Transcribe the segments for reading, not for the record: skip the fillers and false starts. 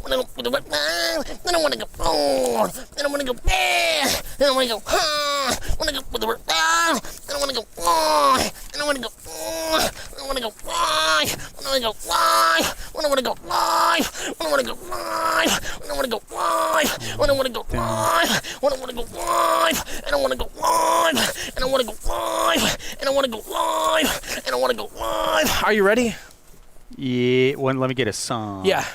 I don't want to go. I don't want to go. I don't want to go. I don't want to go. I want to go with the work. I don't want to go. I don't want to go. I don't want to go. I don't want to go. I don't want to go. I don't want to go. I don't want to go. I don't want to go. I don't want to go. I don't want to go live. I don't want to go live. I don't want to go live. I don't want to go live. Are you ready? Yeah. Let me get a song. Yeah.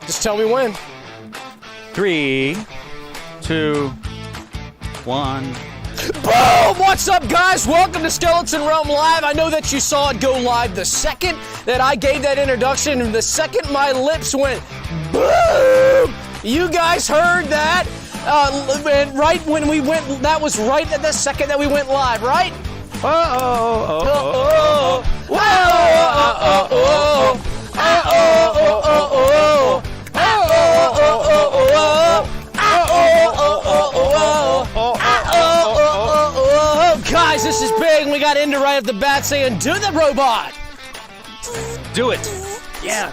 Just tell me when. 3, 2, 1. Boom! What's up, guys? Welcome to Skeleton Realm Live. I know that you saw it go live the second that I gave that introduction, and the second my lips went boom. You guys heard that? And right when we went, that was right at the second that we went live, right? Guys, this is big. We got into right off the bat saying, do the robot. Do it. Yeah.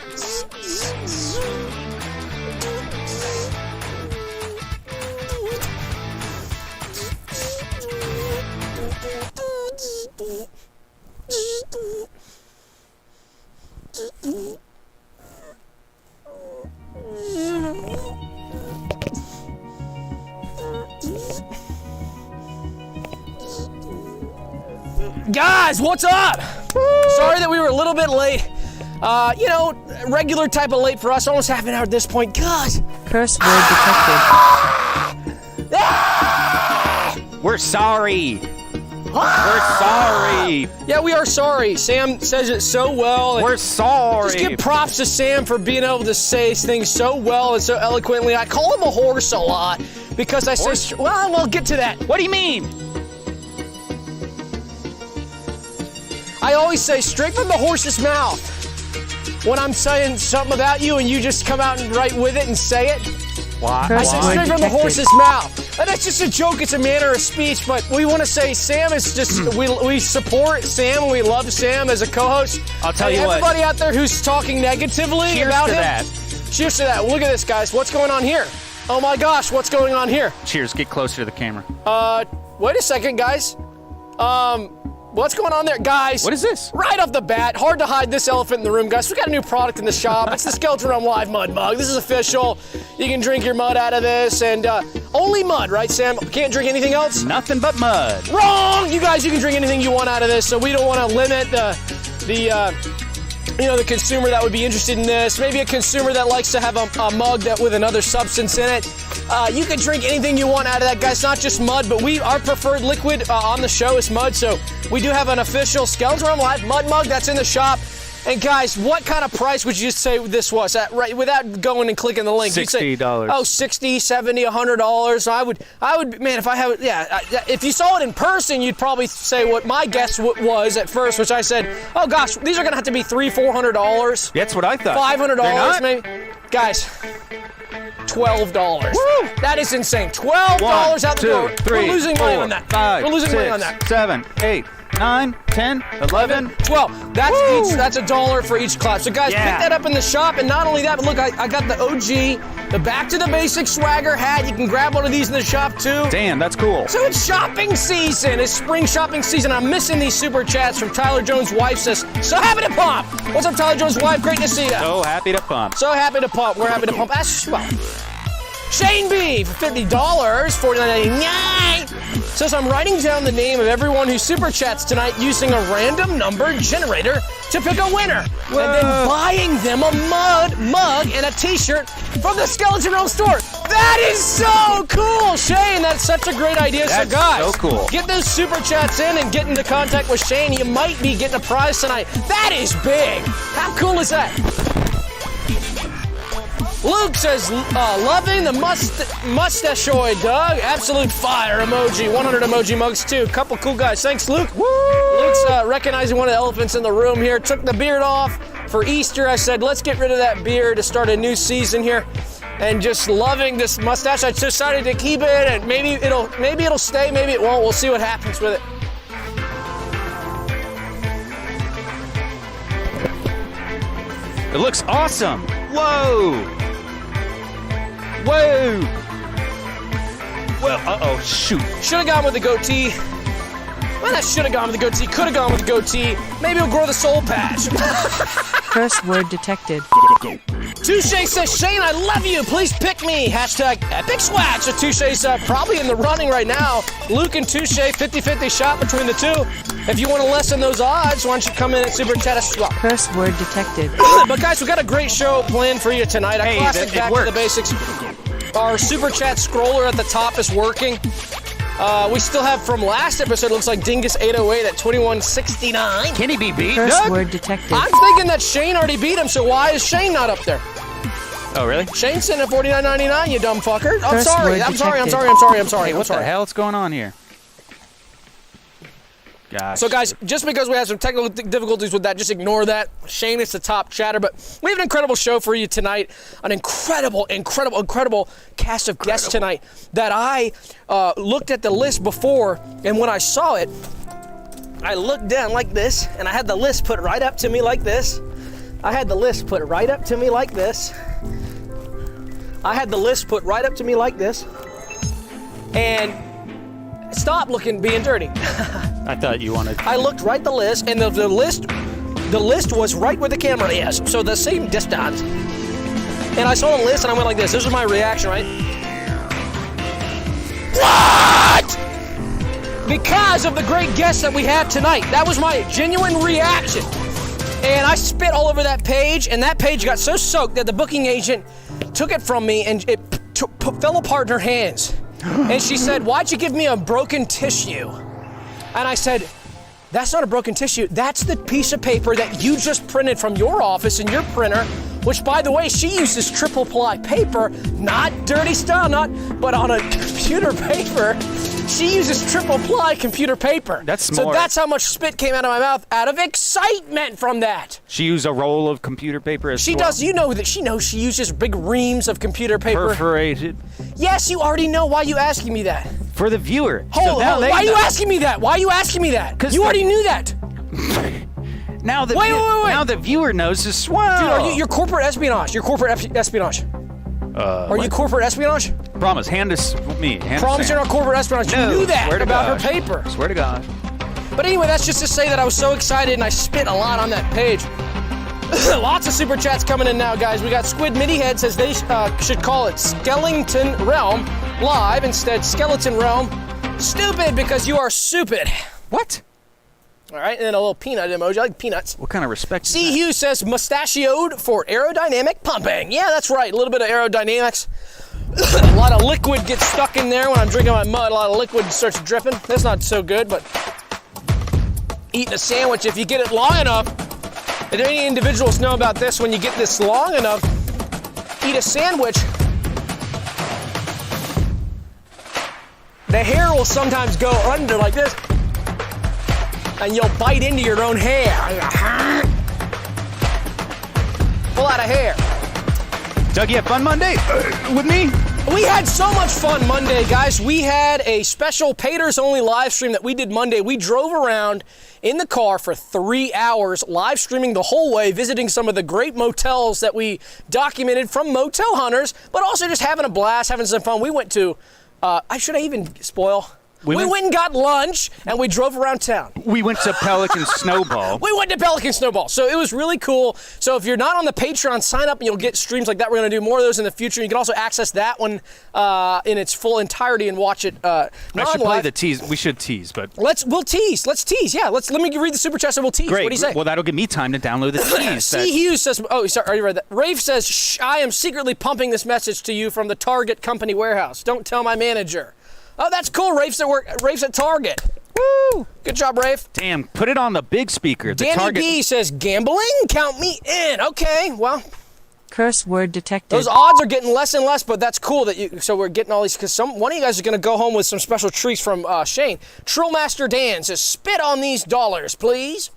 Guys, what's up? Sorry that we were a little bit late. You know, regular type of late for us, almost half an hour at this point. Gosh. Curse word detected. We're sorry. We're sorry. Yeah, we are sorry. Sam says it so well. We're sorry. Just give props to Sam for being able to say things so well and so eloquently. I call him a horse a lot because I say, well, we'll get to that. What do you mean? I always say straight from the horse's mouth when I'm saying something about you and you just come out and right with it and say it. Why? I say straight from the horse's mouth. And that's just a joke. It's a manner of speech, but we want to say Sam is just, we support Sam. We love Sam as a co-host. I'll tell you what. Everybody out there who's talking negatively Cheers about to him. that. Cheers to that. Look at this, guys. What's going on here? Oh my gosh, what's going on here? Cheers. Get closer to the camera. Wait a second, guys. What's going on there, guys? What is this? Right off the bat, hard to hide this elephant in the room, guys. We got a new product in the shop. It's the Skeleton Realm Live Mud Mug. This is official. You can drink your mud out of this, and only mud, right, Sam? Can't drink anything else? Nothing but mud. Wrong! You guys, you can drink anything you want out of this, so we don't want to limit the consumer that would be interested in this. Maybe a consumer that likes to have a mug that with another substance in it. You can drink anything you want out of that, guys. Not just mud, but our preferred liquid on the show is mud. So we do have an official Skeleton Realm Live mud mug that's in the shop. And guys, what kind of price would you say this was? Right, without going and clicking the link. $60. Oh, $60, $70, $100. I would, man, if I have, if you saw it in person, you'd probably say what my guess was at first, which I said, oh gosh, these are gonna have to be $300, $400. That's what I thought. $500 maybe. Guys, $12. Woo! That is insane. $12 out the door. 3, We're losing 4, money on that. 5, We're losing 6, money on that. 7, 8, 9, 10, 11, 12. That's $1 for each class. So guys, pick that up in the shop. And not only that, but look, I got the OG, the Back to the Basics swagger hat. You can grab one of these in the shop too. Damn, that's cool. So it's shopping season. It's spring shopping season. I'm missing these super chats from Tyler Jones' wife. Says, so happy to pump. What's up, Tyler Jones' wife? Great to see you. So happy to pump. So happy to pump. We're happy to pump. Shane B for $50, $49.99. Says I'm writing down the name of everyone who super chats tonight using a random number generator to pick a winner. Whoa. And then buying them a mug and a t-shirt from the Skeleton Realm store. That is so cool, Shane. That's such a great idea. That's so guys, so cool. Get those super chats in and get into contact with Shane. You might be getting a prize tonight. That is big. How cool is that? Luke says, loving the mustachoid, Doug. Absolute fire emoji. 100 emoji mugs, too. Couple cool guys. Thanks, Luke. Woo! Luke's recognizing one of the elephants in the room here. Took the beard off for Easter. I said, let's get rid of that beard to start a new season here. And just loving this mustache. I decided to keep it, and maybe it'll stay, maybe it won't. We'll see what happens with it. It looks awesome. Whoa. Whoa. Well, uh-oh, shoot. Should have gone with the goatee. Well, I should have gone with the goatee. Could have gone with the goatee. Maybe we'll grow the soul patch. Curse word detected. Touche says, Shane, I love you. Please pick me. Hashtag epic swag. So Touche's probably in the running right now. Luke and Touche, 50-50 shot between the two. If you want to lessen those odds, why don't you come in and super chat us swap. Curse word detected. But guys, we got a great show planned for you tonight. Hey, Classic it back works. to the basics. Our super chat scroller at the top is working. We still have from last episode, looks like Dingus 808 at 2169. Can he be beat, Curse Doug? word detected. I'm thinking that Shane already beat him, so why is Shane not up there? Oh, really? Shane's sitting at 49.99, you dumb fucker. I'm Curse sorry. word I'm sorry. What What's the wrong? hell is going on here? Gosh. So guys, just because we have some technical difficulties with that, just ignore that. Shane is the top chatter, but we have an incredible show for you tonight. An incredible cast of guests tonight that I looked at the list before, and when I saw it, I looked down like this, and I had the list put right up to me like this. I had the list put right up to me like this. I had the list put right up to me like this. And stop being dirty. I thought you wanted... I looked right at the list, and the list was right where the camera is, so the same distance. And I saw the list, and I went like this. This was my reaction, right? What? Because of the great guests that we have tonight. That was my genuine reaction. And I spit all over that page, and that page got so soaked that the booking agent took it from me, and it fell apart in her hands. And she said, "Why'd you give me a broken tissue?" And I said, "That's not a broken tissue. That's the piece of paper that you just printed from your office in your printer," which, by the way, she uses triple ply paper, not dirty style, but on a computer paper. She uses triple ply computer paper. That's So smart. that's how much spit came out of my mouth out of excitement from that. She used a roll of computer paper as She well. does. You know that she knows she uses big reams of computer paper. Perforated. Yes, you already know. Why are you asking me that? For the viewer. Hold now on. they Why are you know. asking me that? Why are you asking me that? 'Cause You the- already knew that. Now the Wait. Now the viewer knows as well. Dude, are you, you're corporate espionage. You're corporate espionage. Are you corporate espionage? Promise, hand us me. Hand Promise us you're not corporate espionage. No, You knew that swear to about God. her paper. Swear to God. But anyway, that's just to say that I was so excited and I spit a lot on that page. Lots of super chats coming in now, guys. We got Squid Mini Head says they should call it Skeleton Realm Live instead. Skeleton Realm. Stupid because you are stupid. What? All right, and then a little peanut emoji. I like peanuts. What kind of respect is C. that? Hughes says mustachioed for aerodynamic pumping. Yeah, that's right. A little bit of aerodynamics. A lot of liquid gets stuck in there when I'm drinking my mud. A lot of liquid starts dripping. That's not so good, but eating a sandwich, if you get it long enough, if any individuals know about this, when you get this long enough, eat a sandwich, the hair will sometimes go under like this, and you'll bite into your own hair. Pull out a hair. Doug, you have fun Monday with me? We had so much fun Monday, guys. We had a special Paters Only live stream that we did Monday. We drove around in the car for 3 hours, live streaming the whole way, visiting some of the great motels that we documented from Motel Hunters, but also just having a blast, having some fun. We went to, should I even spoil? We went and got lunch, and we drove around town. We went to Pelican Snowball. We went to Pelican Snowball, so it was really cool. So if you're not on the Patreon, sign up and you'll get streams like that. We're going to do more of those in the future. You can also access that one in its full entirety and watch it I should play non-live. the tease. We should tease, but... We'll tease. Let's tease. Yeah, let me read the super chat and we'll tease. Great. What do you say? Well, that'll give me time to download the tease. C. Hughes says, oh, sorry, I already read that. Rafe says, Shh, I am secretly pumping this message to you from the Target company warehouse. Don't tell my manager. Oh, that's cool. Rafe's at Target. Woo! Good job, Rafe. Damn, put it on the big speaker. The Danny Target... B says, gambling? Count me in. Okay, well, Curse word detected. those odds are getting less and less, but that's cool that you. So we're getting all these because one of you guys is going to go home with some special treats from Shane. Trillmaster Dan says, "Spit on these dollars, please."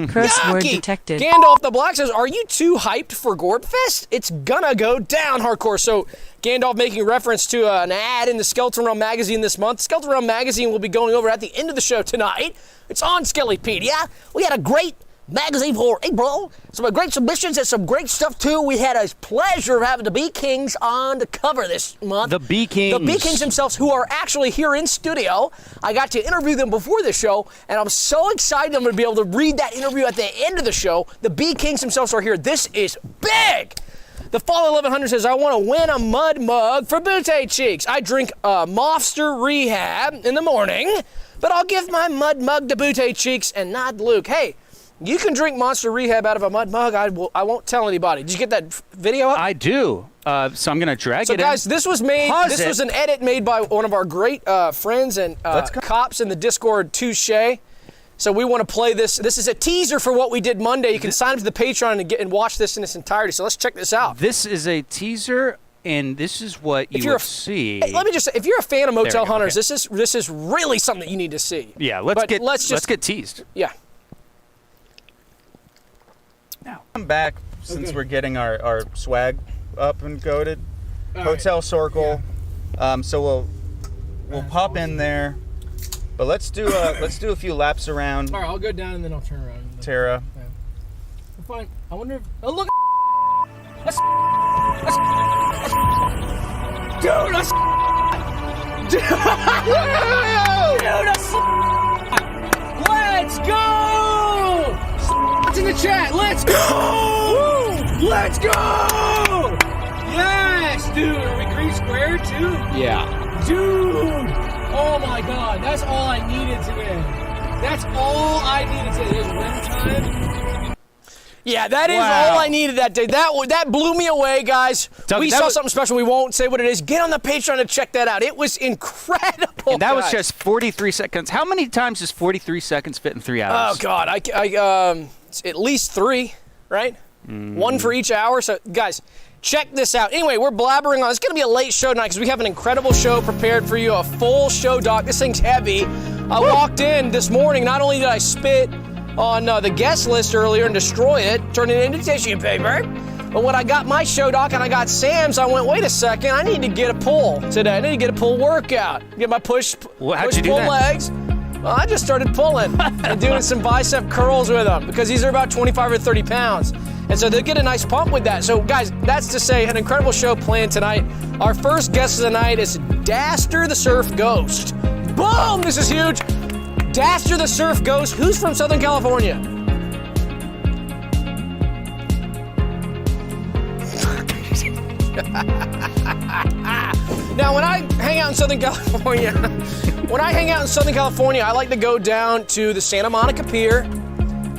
Curse word Yucky. detected. Gandalf the Black says, "Are you too hyped for Gorbfest? It's gonna go down hardcore." So Gandalf making reference to an ad in the Skeleton Realm magazine this month. Skeleton Realm magazine will be going over at the end of the show tonight. It's on Skellypedia. We had a great magazine for April. Some great submissions and some great stuff, too. We had a pleasure of having the Bee Kings on the cover this month. The Bee Kings. The Bee Kings themselves, who are actually here in studio. I got to interview them before the show, and I'm so excited I'm going to be able to read that interview at the end of the show. The Bee Kings themselves are here. This is big! The Fall 1100 says, I want to win a mud mug for Dter Cheeks. I drink Monster Rehab in the morning, but I'll give my mud mug to Dter Cheeks and not Luke. Hey, you can drink Monster Rehab out of a mud mug. I won't tell anybody. Did you get that video up? I do. So I'm going to drag it in. So, guys, this was made. This was an edit made by one of our great friends and cops in the Discord, Touche. So we want to play this. This is a teaser for what we did Monday. You can sign up to the Patreon and watch this in its entirety. So let's check this out. This is a teaser, and this is what you would see. Hey, let me just say, if you're a fan of Motel Hunters, okay. This is really something that you need to see. Yeah, let's get teased. Yeah. Now I'm back since we're getting our swag up and goated. Hotel Circle. Yeah. So we'll pop in there. But let's do a few laps around. All right, I'll go down and then I'll turn around. Terra. Yeah. I'm fine. I wonder if... Oh, look! Dude, let's go! It's in the chat. Let's go! Let's go! Yes, dude. Are we green square too? Yeah. Dude! Oh my God, that's all I needed today. That's all I needed today. There's win time. Yeah, that is all I needed that day. That blew me away, guys. We saw something special. We won't say what it is. Get on the Patreon to check that out. It was incredible. And that was just 43 seconds. How many times does 43 seconds fit in 3 hours? Oh God, it's at least 3, right? One for each hour. So, guys, check this out. Anyway, we're blabbering on. It's going to be a late show tonight because we have an incredible show prepared for you, a full show, Doc. This thing's heavy. I walked in this morning. Not only did I spit on the guest list earlier and destroy it, turn it into tissue paper, but when I got my show, Doc, and I got Sam's, I went, wait a second, I need to get a pull today. I need to get a pull workout. Get my pull legs. Well, I just started pulling and doing some bicep curls with them because these are about 25 or 30 pounds. And so they'll get a nice pump with that. So, guys, that's to say, an incredible show planned tonight. Our first guest of the night is Dter the Surf Ghost. Boom! This is huge. Dter the Surf Ghost. Who's from Southern California? Now, when I hang out in Southern California, I like to go down to the Santa Monica Pier.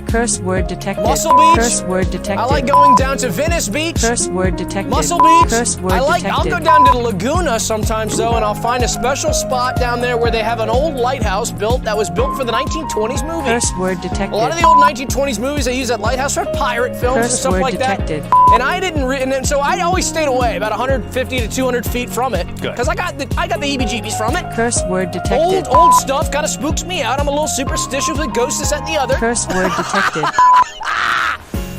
Curse word detected. Muscle Beach. Curse word detected. I like going down to Venice Beach. Curse word detected. Muscle Beach. Curse word I'll detected. go down to Laguna sometimes though, and I'll find a special spot down there where they have an old lighthouse built that was built for the 1920s movie. Curse word detected. A lot of the old 1920s movies, they use that lighthouse for pirate films and stuff like detected. that. And I didn't, so I always stayed away about 150 to 200 feet from it. Good. Because I got the heebie-jeebies from it. Curse word detected. Old stuff kind of spooks me out. I'm a little superstitious with ghosts, this, that, and the other. Curse word detected.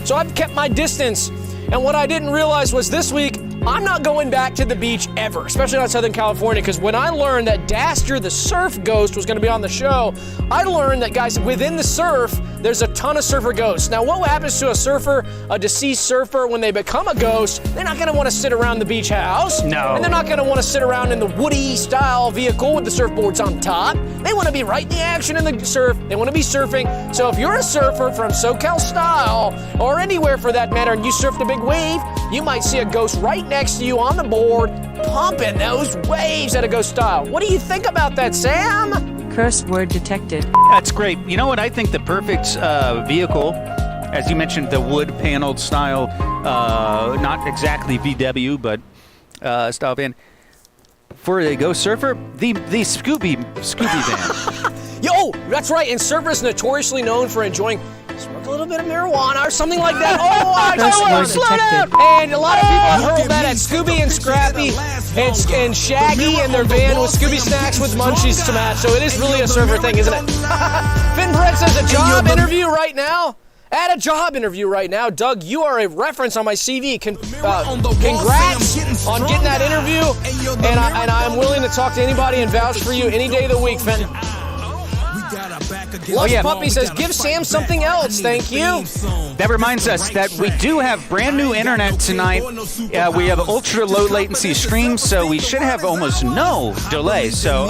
So I've kept my distance, and what I didn't realize was this week, I'm not going back to the beach ever, especially not Southern California, because when I learned that Dter the Surf Ghost was going to be on the show, I learned that, guys, within the surf, there's a ton of surfer ghosts. Now, what happens to a surfer, a deceased surfer, when they become a ghost? They're not going to want to sit around the beach house. No. And they're not going to want to sit around in the Woody-style vehicle with the surfboards on top. They want to be right in the action in the surf. They want to be surfing. So if you're a surfer from SoCal Style, or anywhere for that matter, and you surfed a big wave, you might see a ghost right next to you on the board, pumping those waves at a ghost style. What do you think about that, Sam? Curse word detected. That's great. You know what? I think the perfect vehicle, as you mentioned, the wood-paneled style, not exactly VW, but style van, for a ghost surfer, the Scooby van. Yo, that's right. And surfers notoriously known for enjoying smoke a little bit of marijuana or something like that. Oh, slow down. And a lot of people have hurled that at Scooby and Scrappy and Shaggy and their van with Scooby snacks with munchies to match. So it is really a surfer thing, isn't it? Finn Brett says a job interview right now. At a job interview right now. Doug, you are a reference on my CV. Congrats on getting that interview. And I'm willing to talk to anybody and vouch for you any day of the week, Fenton. Lush Puppy says, give Sam something else. Thank you. That reminds us that we do have brand new internet tonight. We have ultra low latency stream, so we should have almost no delay. So,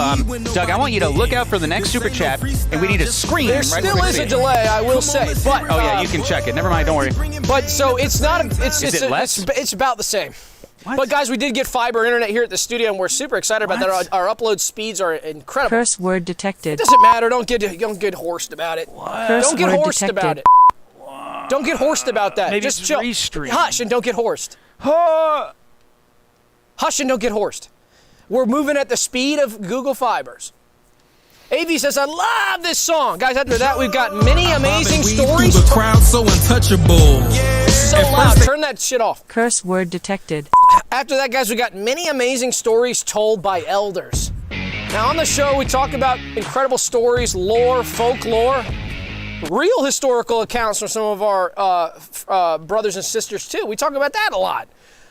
Doug, I want you to look out for the next super chat, and we need to scream. There right still when we is see a it. delay, I will say. But Oh yeah, you can check it. Never mind, don't worry. But so it's not. Is it less? It's about the same. What? But guys, we did get fiber internet here at the studio, and we're super excited about that. Our upload speeds are incredible. Curse word detected. It doesn't matter. Don't get horsed about it. Curse Don't get word horsed detected. about it. Don't get horsed about that. Maybe Just it's chill. restream. Hush and don't get horsed. Hush and don't get horsed. We're moving at the speed of Google Fibers. AV says, I love this song. Guys, after that, we've got many amazing stories. The crowd so untouchable. So loud. Turn that shit off. Curse word detected. After that, guys, we got many amazing stories told by elders. Now, on the show, we talk about incredible stories, lore, folklore, real historical accounts from some of our brothers and sisters, too. We talk about that a lot.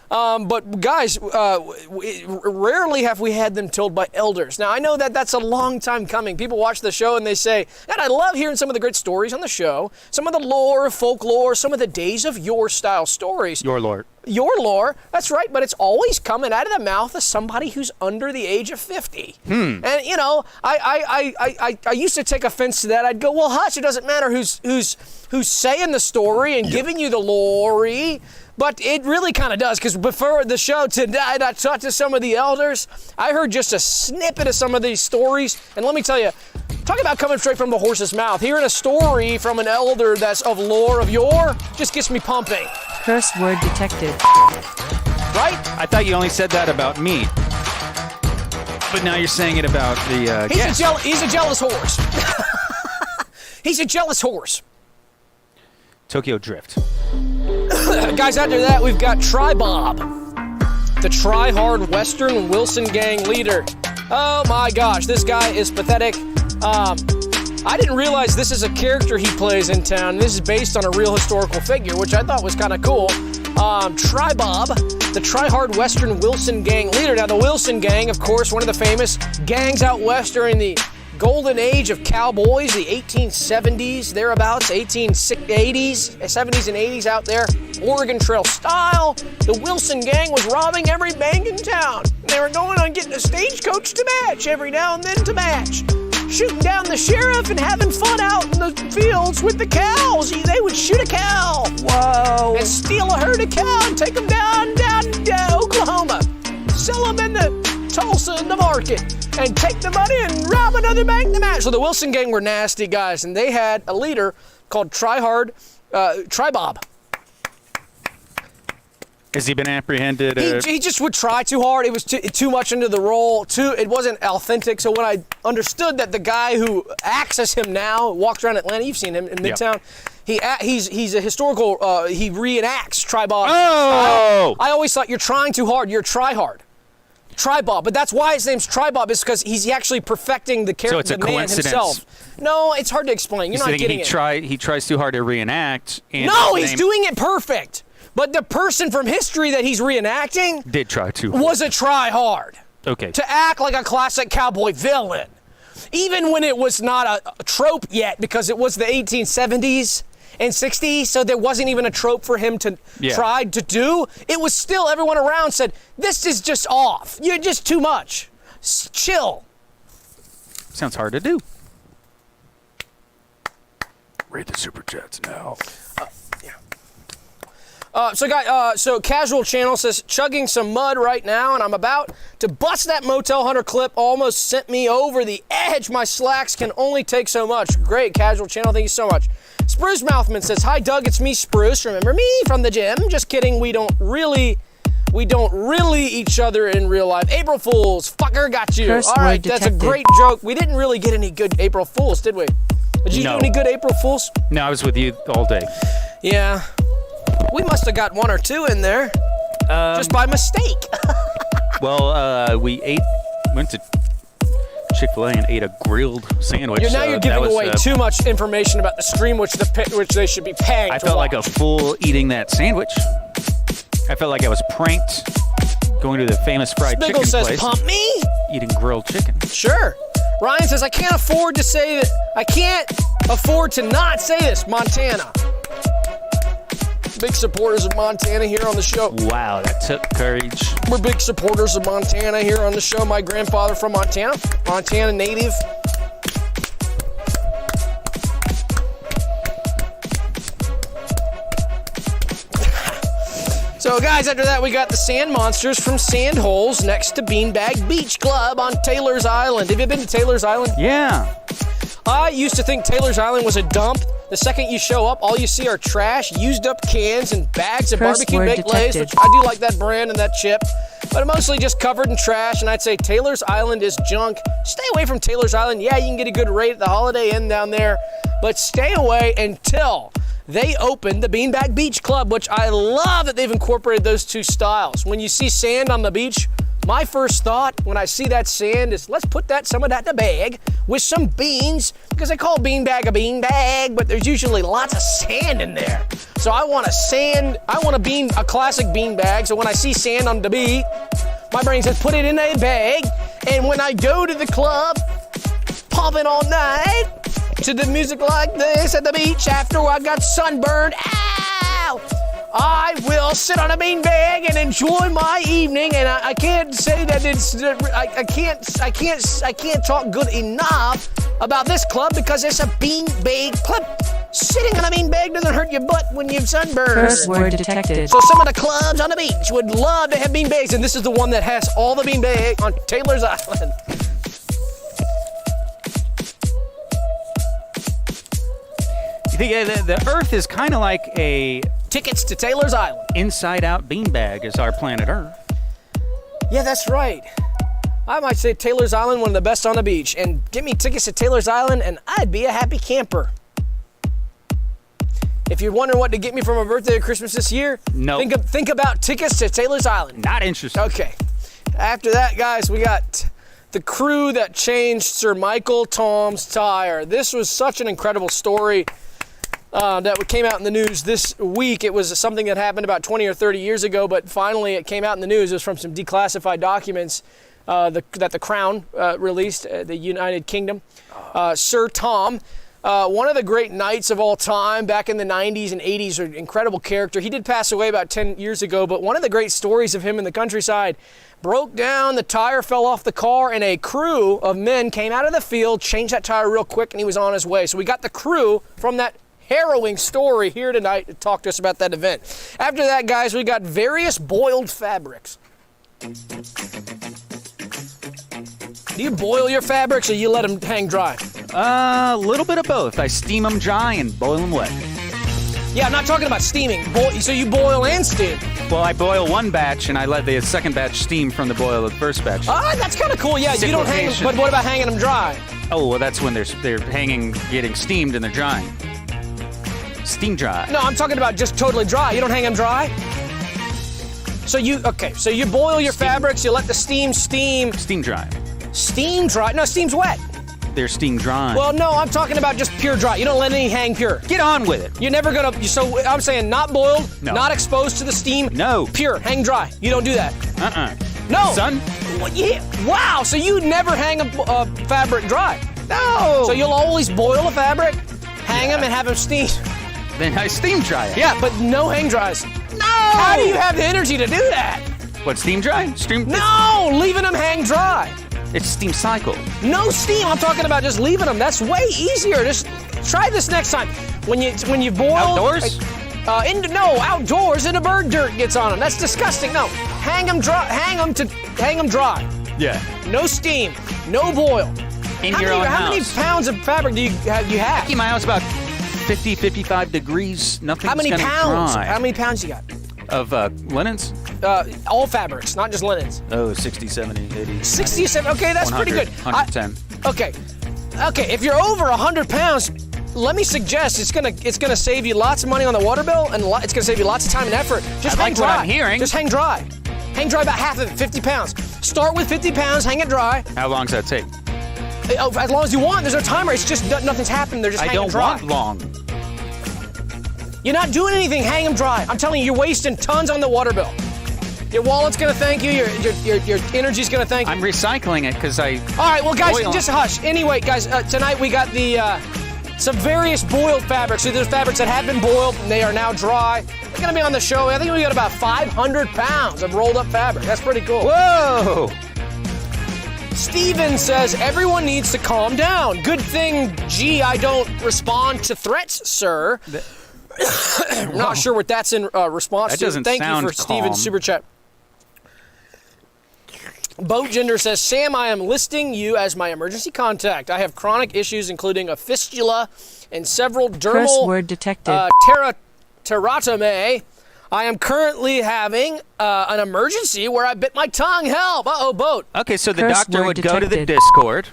But guys, rarely have we had them told by elders. Now, I know that that's a long time coming. People watch the show and they say, and I love hearing some of the great stories on the show, some of the lore, folklore, some of the days of your style stories. Your lord. Your lore, that's right, but it's always coming out of the mouth of somebody who's under the age of 50. And you know, I used to take offense to that. I'd go, well, hush, it doesn't matter who's saying the story and giving you the lore. But it really kind of does, because before the show tonight, I talked to some of the elders. I heard just a snippet of some of these stories, and let me tell you, talk about coming straight from the horse's mouth. Hearing a story from an elder that's of lore of yore just gets me pumping. Curse word detected. Right? I thought you only said that about me. But now you're saying it about the guest. He's a jealous horse. He's a jealous horse. Tokyo Drift. Guys, after that, we've got Tryhard Bob, the Tryhard Western Wilson gang leader. Oh my gosh, this guy is pathetic. I didn't realize this is a character he plays in town. This is based on a real historical figure, which I thought was kind of cool. Tryhard Bob, the Tryhard Western Wilson gang leader. Now, the Wilson gang, of course, one of the famous gangs out west during the golden age of cowboys, the 1870s, thereabouts, 1880s, 70s and 80s out there, Oregon Trail style. The Wilson gang was robbing every bank in town. They were going on getting a stagecoach to match every now and then to match. Shooting down the sheriff and having fun out in the fields with the cows. They would shoot a cow. Whoa. And steal a herd of cow and take them down to Oklahoma. Sell them in the Tulsa in the market and take the money and rob another bank to match. So the Wilson gang were nasty guys, and they had a leader called Tryhard Bob. Has he been apprehended? He just would try too hard. It was too much into the role. It wasn't authentic. So when I understood that the guy who acts as him now walks around Atlanta, you've seen him in Midtown. Yep. He's a historical. He reenacts Tryhard Bob. Oh! I always thought you're trying too hard. You're Tryhard. Tryhard Bob, but that's why his name's Tryhard Bob, is because he's actually perfecting the character, So it's a the man coincidence. himself. No, it's hard to explain. You're not getting it. He tries too hard to reenact. And No, he's doing it perfect. But the person from history that he's reenacting did try too hard. was a tryhard. Okay. To act like a classic cowboy villain. Even when it was not a trope yet, because it was the 1870s and 60s, so there wasn't even a trope for him to try to do. It was still, everyone around said, this is just off. You're just too much. Chill. Sounds hard to do. Read the super chats now. So Casual Channel says, chugging some mud right now, and I'm about to bust that Motel Hunter clip. Almost sent me over the edge. My slacks can only take so much. Great, Casual Channel. Thank you so much. Spruce Mouthman says, hi, Doug. It's me, Spruce. Remember me from the gym? Just kidding. We don't really each other in real life. April Fools. Fucker, got you. Curse All right, word that's a detected. great joke. We didn't really get any good April Fools, did we? Did you do any good April Fools? No, I was with you all day. Yeah. We must have got one or two in there. Just by mistake. Well, we went to Chick-fil-A and ate a grilled sandwich. You're giving away too much information about the stream, which they should be paying. I felt like a fool eating that sandwich. I felt like I was pranked going to the famous fried Spiggle chicken says, place. pump me? Eating grilled chicken. Sure. Ryan says, I can't afford to say that. I can't afford to not say this, Montana. Big supporters of Montana here on the show. Wow, that took courage. We're big supporters of Montana here on the show. My grandfather from Montana, Montana native. So guys, after that we got the Sand Monsters from Sand Holes next to Beanbag Beach Club on Taylor's Island. Have you been to Taylor's Island? Yeah. I used to think Taylor's Island was a dump. The second you show up, all you see are trash, used up cans, and bags of Curse barbecue word baked lays, detected. which I do like that brand and that chip, but mostly just covered in trash, and I'd say Taylor's Island is junk. Stay away from Taylor's Island. Yeah, you can get a good rate at the Holiday Inn down there, but stay away until they open the Beanbag Beach Club, which I love that they've incorporated those two styles. When you see sand on the beach, my first thought when I see that sand is let's put some of that in a bag with some beans, because they call beanbag a beanbag, but there's usually lots of sand in there. So I want a classic beanbag, so when I see sand on the beach, my brain says put it in a bag, and when I go to the club, pumping all night to the music like this at the beach after I got sunburned, ow! I will sit on a beanbag and enjoy my evening, and I can't say that I can't talk good enough about this club because it's a beanbag club. Sitting on a beanbag doesn't hurt your butt when you've sunburned. Curse word detected. So some of the clubs on the beach would love to have beanbags, and this is the one that has all the beanbag on Taylor's Island. The Earth is kind of like a Tickets to Taylor's Island. inside-out beanbag is our planet Earth. Yeah, that's right. I might say Taylor's Island, one of the best on the beach, and give me tickets to Taylor's Island and I'd be a happy camper. If you're wondering what to get me for my birthday or Christmas this year, No. think about tickets to Taylor's Island. Not interested. Okay. After that, guys, we got the crew that changed Sir Michael Tom's tire. This was such an incredible story. That came out in the news this week. It was something that happened about 20 or 30 years ago, but finally it came out in the news. It was from some declassified documents that the Crown released, the United Kingdom. Sir Tom, one of the great knights of all time back in the 90s and 80s, an incredible character. He did pass away about 10 years ago, but one of the great stories of him in the countryside, broke down, the tire fell off the car, and a crew of men came out of the field, changed that tire real quick, and he was on his way. So we got the crew from that harrowing story here tonight to talk to us about that event. After that, guys, we got various boiled fabrics. Do you boil your fabrics or you let them hang dry? A little bit of both. I steam them dry and boil them wet. Yeah, I'm not talking about steaming. So you boil and steam. Well, I boil one batch and I let the second batch steam from the boil of the first batch. Ah, that's kind of cool. Yeah, you don't hang them, but what about hanging them dry? Oh, well, that's when they're hanging, getting steamed, and they're drying. Steam dry. No, I'm talking about just totally dry. You don't hang them dry? So you boil your fabrics, you let the steam. Steam dry. Steam dry? No, steam's wet. They're steam dry. Well, no, I'm talking about just pure dry. You don't let any hang pure. Get on with it. You're never gonna, so I'm saying not boiled, No. not exposed to the steam. No. Pure, hang dry. You don't do that. No. Son? Well, yeah. Wow, so you never hang a fabric dry. No. So you'll always boil a fabric, hang them, and have them steam. Then I steam dry it. Yeah, but no hang dries. No. How do you have the energy to do that? What, steam dry? No, leaving them hang dry. It's steam cycle. No steam. I'm talking about just leaving them. That's way easier. Just try this next time. When you boil. Outdoors? No, outdoors, and the bird dirt gets on them. That's disgusting. No, hang them dry. Hang them dry. Yeah. No steam. No boil. In your own house. How many pounds of fabric do you have? Keep my house about 50, 55 degrees. Nothing's How many gonna pounds? dry. How many pounds you got? Of linens? All fabrics, not just linens. Oh, 60, 70, 80. 60 or 70. Okay, that's 100, pretty good. 110. Okay. If you're over 100 pounds, let me suggest it's gonna save you lots of money on the water bill, and it's gonna save you lots of time and effort. Just I hang like dry. what I'm hearing. Just hang dry. Hang dry about half of it, 50 pounds. Start with 50 pounds, hang it dry. How long does that take? As long as you want. There's no timer. It's just nothing's happening. They're just hanging dry. I don't want long. You're not doing anything. Hang them dry. I'm telling you, you're wasting tons on the water bill. Your wallet's gonna thank you. Your energy's gonna thank you. I'm recycling it because I. All right, well, guys, boil just hush. Anyway, guys, tonight we got some various boiled fabrics. So there's fabrics that have been boiled and they are now dry. They're gonna be on the show. I think we got about 500 pounds of rolled up fabric. That's pretty cool. Whoa! Steven says, everyone needs to calm down. Good thing, gee, I don't respond to threats, sir. I'm not sure what that's in response That to. doesn't Thank sound you for Steven's calm. super chat. Boatgender says, Sam, I am listing you as my emergency contact. I have chronic issues, including a fistula and several Curse dermal word detected. teratome. I am currently having an emergency where I bit my tongue. Help! Uh-oh, Boat. Okay, so the Curse doctor word would go to the detected. Discord,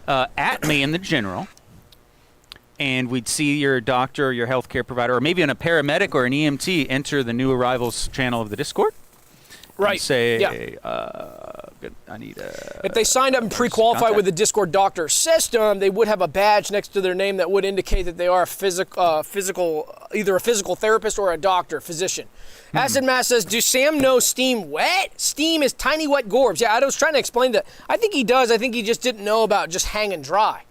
at me in the general, and we'd see your doctor or your healthcare provider, or maybe a paramedic or an EMT enter the new arrivals channel of the Discord. Right. And say, Yeah. I need a. If they signed up and pre-qualified contact. with the Discord doctor system, they would have a badge next to their name that would indicate that they are either a physical therapist or a doctor, physician. Acid Mass says, do Sam know steam wet? Steam is tiny wet gorbs. Yeah, I was trying to explain that. I think he does. I think he just didn't know about just hanging dry.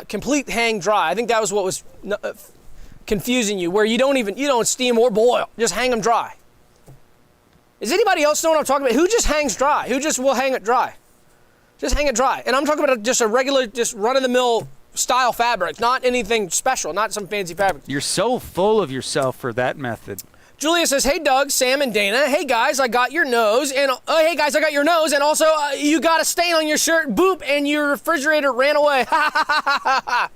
Complete hang dry. I think that was what was confusing you, where you don't steam or boil. Just hang them dry. Does anybody else know what I'm talking about? Who just hangs dry? Who just will hang it dry? Just hang it dry. And I'm talking about just a regular, just run-of-the-mill style fabric, not anything special, not some fancy fabric. You're so full of yourself for that method. Julia says, hey, Doug, Sam, and Dana. Hey, guys, I got your nose. And hey, guys, I got your nose. And also, you got a stain on your shirt. Boop. And your refrigerator ran away. Ha, ha, ha, ha, ha.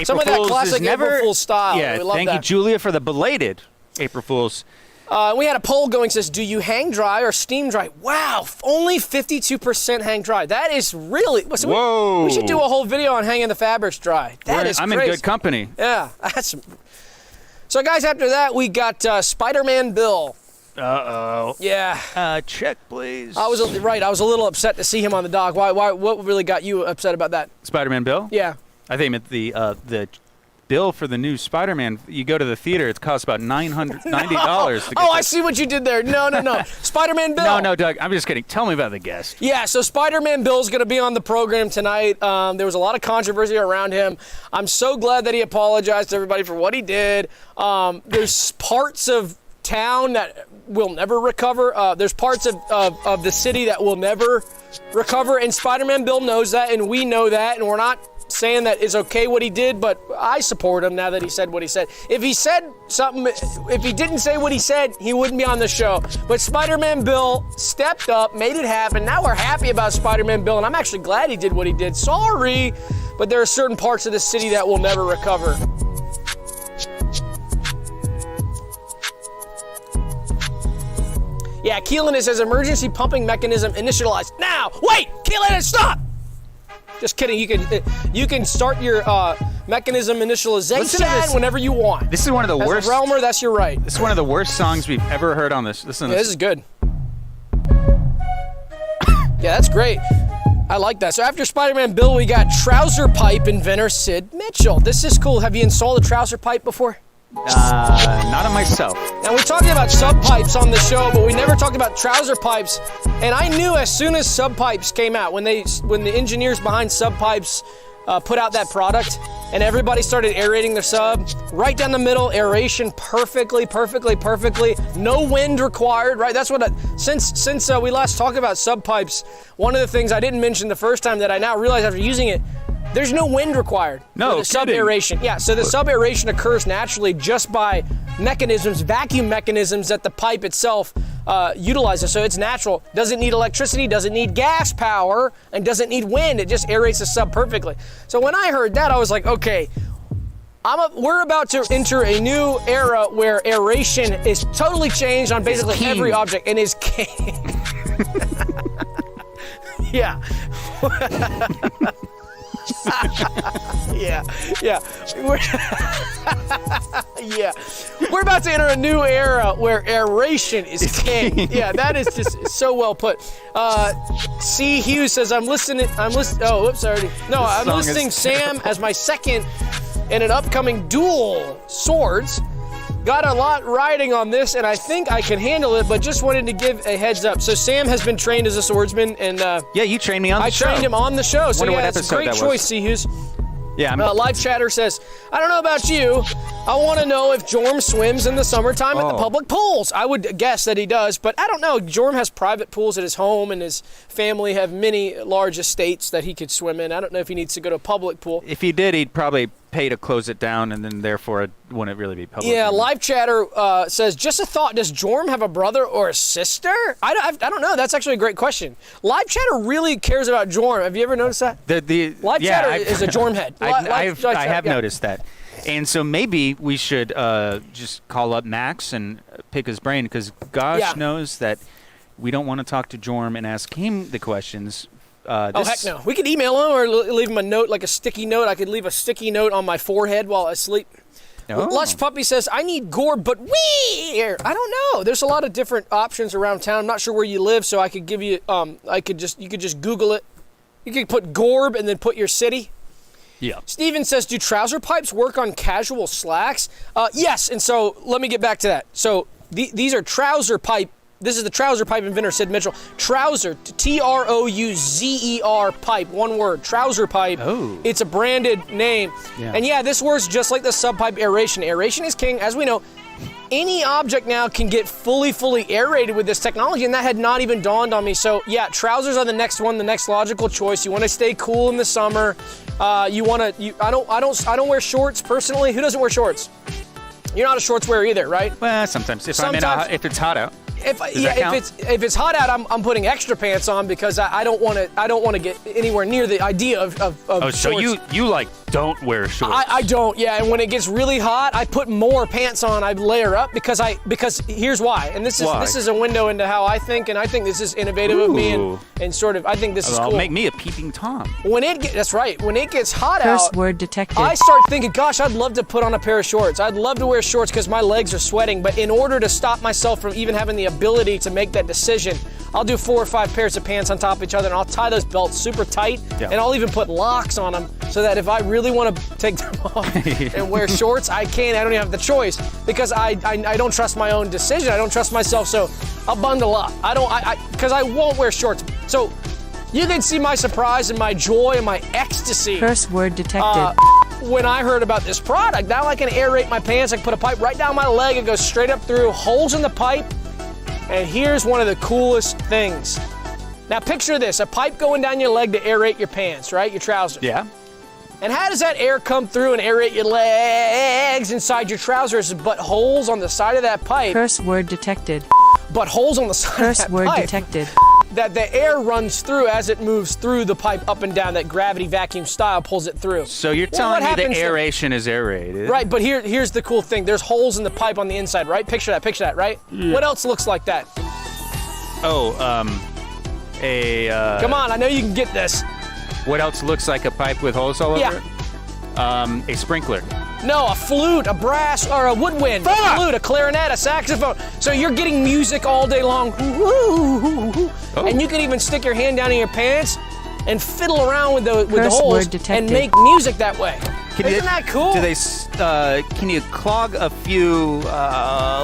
Some of that Fool's classic is never, April Fool's style. Yeah, We love thank you, that. Julia, for the belated April Fool's. We had a poll going, says, do you hang dry or steam dry? Wow, only 52% hang dry. That is really... So Whoa. We should do a whole video on hanging the fabrics dry. That is I'm crazy. in good company. Yeah, that's... So, guys, after that, we got Spider-Man Bill. Uh-oh. Yeah. Check, please. I was a little upset to see him on the dock. Why? What really got you upset about that? Spider-Man Bill? Yeah. I think the bill for the new Spider-Man, you go to the theater, it costs about $990 to get I see what you did there. No. Spider-Man Bill. No, Doug, I'm just kidding. Tell me about the guest. Yeah, so Spider-Man Bill's going to be on the program tonight. There was a lot of controversy around him. I'm so glad that he apologized to everybody for what he did. There's parts of town that will never recover. There's parts of the city that will never recover, and Spider-Man Bill knows that, and we know that, and we're not saying that it's okay what he did, but I support him now that he said what he said. If he said something, if he didn't say what he said, he wouldn't be on the show. But Spider-Man Bill stepped up, made it happen. Now we're happy about Spider-Man Bill, and I'm actually glad he did what he did. Sorry, but there are certain parts of the city that will never recover. Yeah, Keelan says emergency pumping mechanism initialized. Now, wait, Keelan, stop! Just kidding. You can start your mechanism initialization whenever you want. This is one of the worst. As a realmer, that's your right. This is one of the worst songs we've ever heard on this. Listen to This is good. Yeah, that's great. I like that. So after Spider-Man Bill, we got trouser pipe inventor Sid Mitchell. This is cool. Have you installed a trouser pipe before? Not on myself. Now, we're talking about sub pipes on the show, but we never talked about trouser pipes. And I knew as soon as sub pipes came out, when the engineers behind sub pipes put out that product, and everybody started aerating their sub, right down the middle, aeration perfectly, no wind required, right? That's what, since we last talked about sub pipes, one of the things I didn't mention the first time that I now realize after using it, there's no wind required for the sub-aeration. Yeah, so the sub-aeration occurs naturally just by mechanisms, vacuum mechanisms that the pipe itself utilizes. So it's natural. Doesn't need electricity, doesn't need gas power, and doesn't need wind. It just aerates the sub perfectly. So when I heard that, I was like, okay, we're about to enter a new era where aeration is totally changed on basically every object and is king. Yeah. Yeah. We're about to enter a new era where aeration is king. Yeah, that is just so well put. C. Hughes says, I'm listing Sam as my second in an upcoming duel swords. Got a lot riding on this, and I think I can handle it, but just wanted to give a heads up. So Sam has been trained as a swordsman, and Yeah, you trained me on the show. I trained him on the show. So Wonder what yeah, it's a episode great that was. choice, Seahus. Yeah, Live chatter says, I don't know about you. I want to know if Jorm swims in the summertime at the public pools. I would guess that he does, but I don't know. Jorm has private pools at his home, and his family have many large estates that he could swim in. I don't know if he needs to go to a public pool. if he did, he'd probably pay to close it down, and then therefore it wouldn't really be public. Yeah, live chatter says, just a thought, does Jorm have a brother or a sister? I don't know. That's actually a great question. Live chatter really cares about Jorm. Have you ever noticed that? Live chatter is a Jorm head. I have noticed that. And so maybe we should just call up Max and pick his brain, because gosh knows that we don't want to talk to Jorm and ask him the questions. Heck no. We could email him or leave him a note, like a sticky note. I could leave a sticky note on my forehead while I sleep. Oh. Lush Puppy says, I need Gorb, but where? I don't know. There's a lot of different options around town. I'm not sure where you live, so I could give you, you could just Google it. You could put Gorb and then put your city. Yeah. Steven says, do trouser pipes work on casual slacks? Yes, and so let me get back to that. So these are trouser pipe. This is the trouser pipe inventor, Sid Mitchell. Trouser, Trouzer pipe, one word, trouser pipe. Oh. It's a branded name. Yeah. And yeah, this works just like the sub-pipe aeration. Aeration is king. As we know, any object now can get fully aerated with this technology, and that had not even dawned on me. So yeah, trousers are the next one, the next logical choice. You want to stay cool in the summer. I don't wear shorts personally. Who doesn't wear shorts? You're not a shorts wearer either, right? Well, sometimes if it's hot out. If it's hot out, I'm putting extra pants on because I don't want to get anywhere near the idea of shorts. So you like don't wear shorts? I don't. Yeah, and when it gets really hot, I put more pants on. I layer up because here's why. And this is a window into how I think, and I think this is innovative of me and sort of I think this is cool. Make me a peeping Tom. That's right. When it gets hot Curse out, word detected. I start thinking, gosh, I'd love to put on a pair of shorts. I'd love to wear shorts because my legs are sweating. But in order to stop myself from even having the ability to make that decision, I'll do 4 or 5 pairs of pants on top of each other, and I'll tie those belts super tight, and I'll even put locks on them so that if I really want to take them off and wear shorts, I can. I don't even have the choice because I don't trust my own decision. I don't trust myself, so I'll bundle up. Because I won't wear shorts. So you can see my surprise and my joy and my ecstasy. Curse word detected. When I heard about this product, now I can aerate my pants. I can put a pipe right down my leg. It goes straight up through, holes in the pipe. And here's one of the coolest things. Now picture this, a pipe going down your leg to aerate your pants, right? Your trousers. Yeah. And how does that air come through and aerate your legs inside your trousers? But holes on the side of that pipe. Curse word detected. But holes on the side Curse of that word pipe. detected. That the air runs through as it moves through the pipe up and down, that gravity vacuum style pulls it through. So you're telling me the aeration is aerated. Right, but here's the cool thing. There's holes in the pipe on the inside, right? Picture that, right? Yeah. What else looks like that? Come on, I know you can get this. What else looks like a pipe with holes all over it? A sprinkler. No, a flute, a brass, or a woodwind, a flute, a clarinet, a saxophone. So you're getting music all day long. And you can even stick your hand down in your pants and fiddle around with the holes and make music that way. Isn't that cool? Do they? Can you clog a few?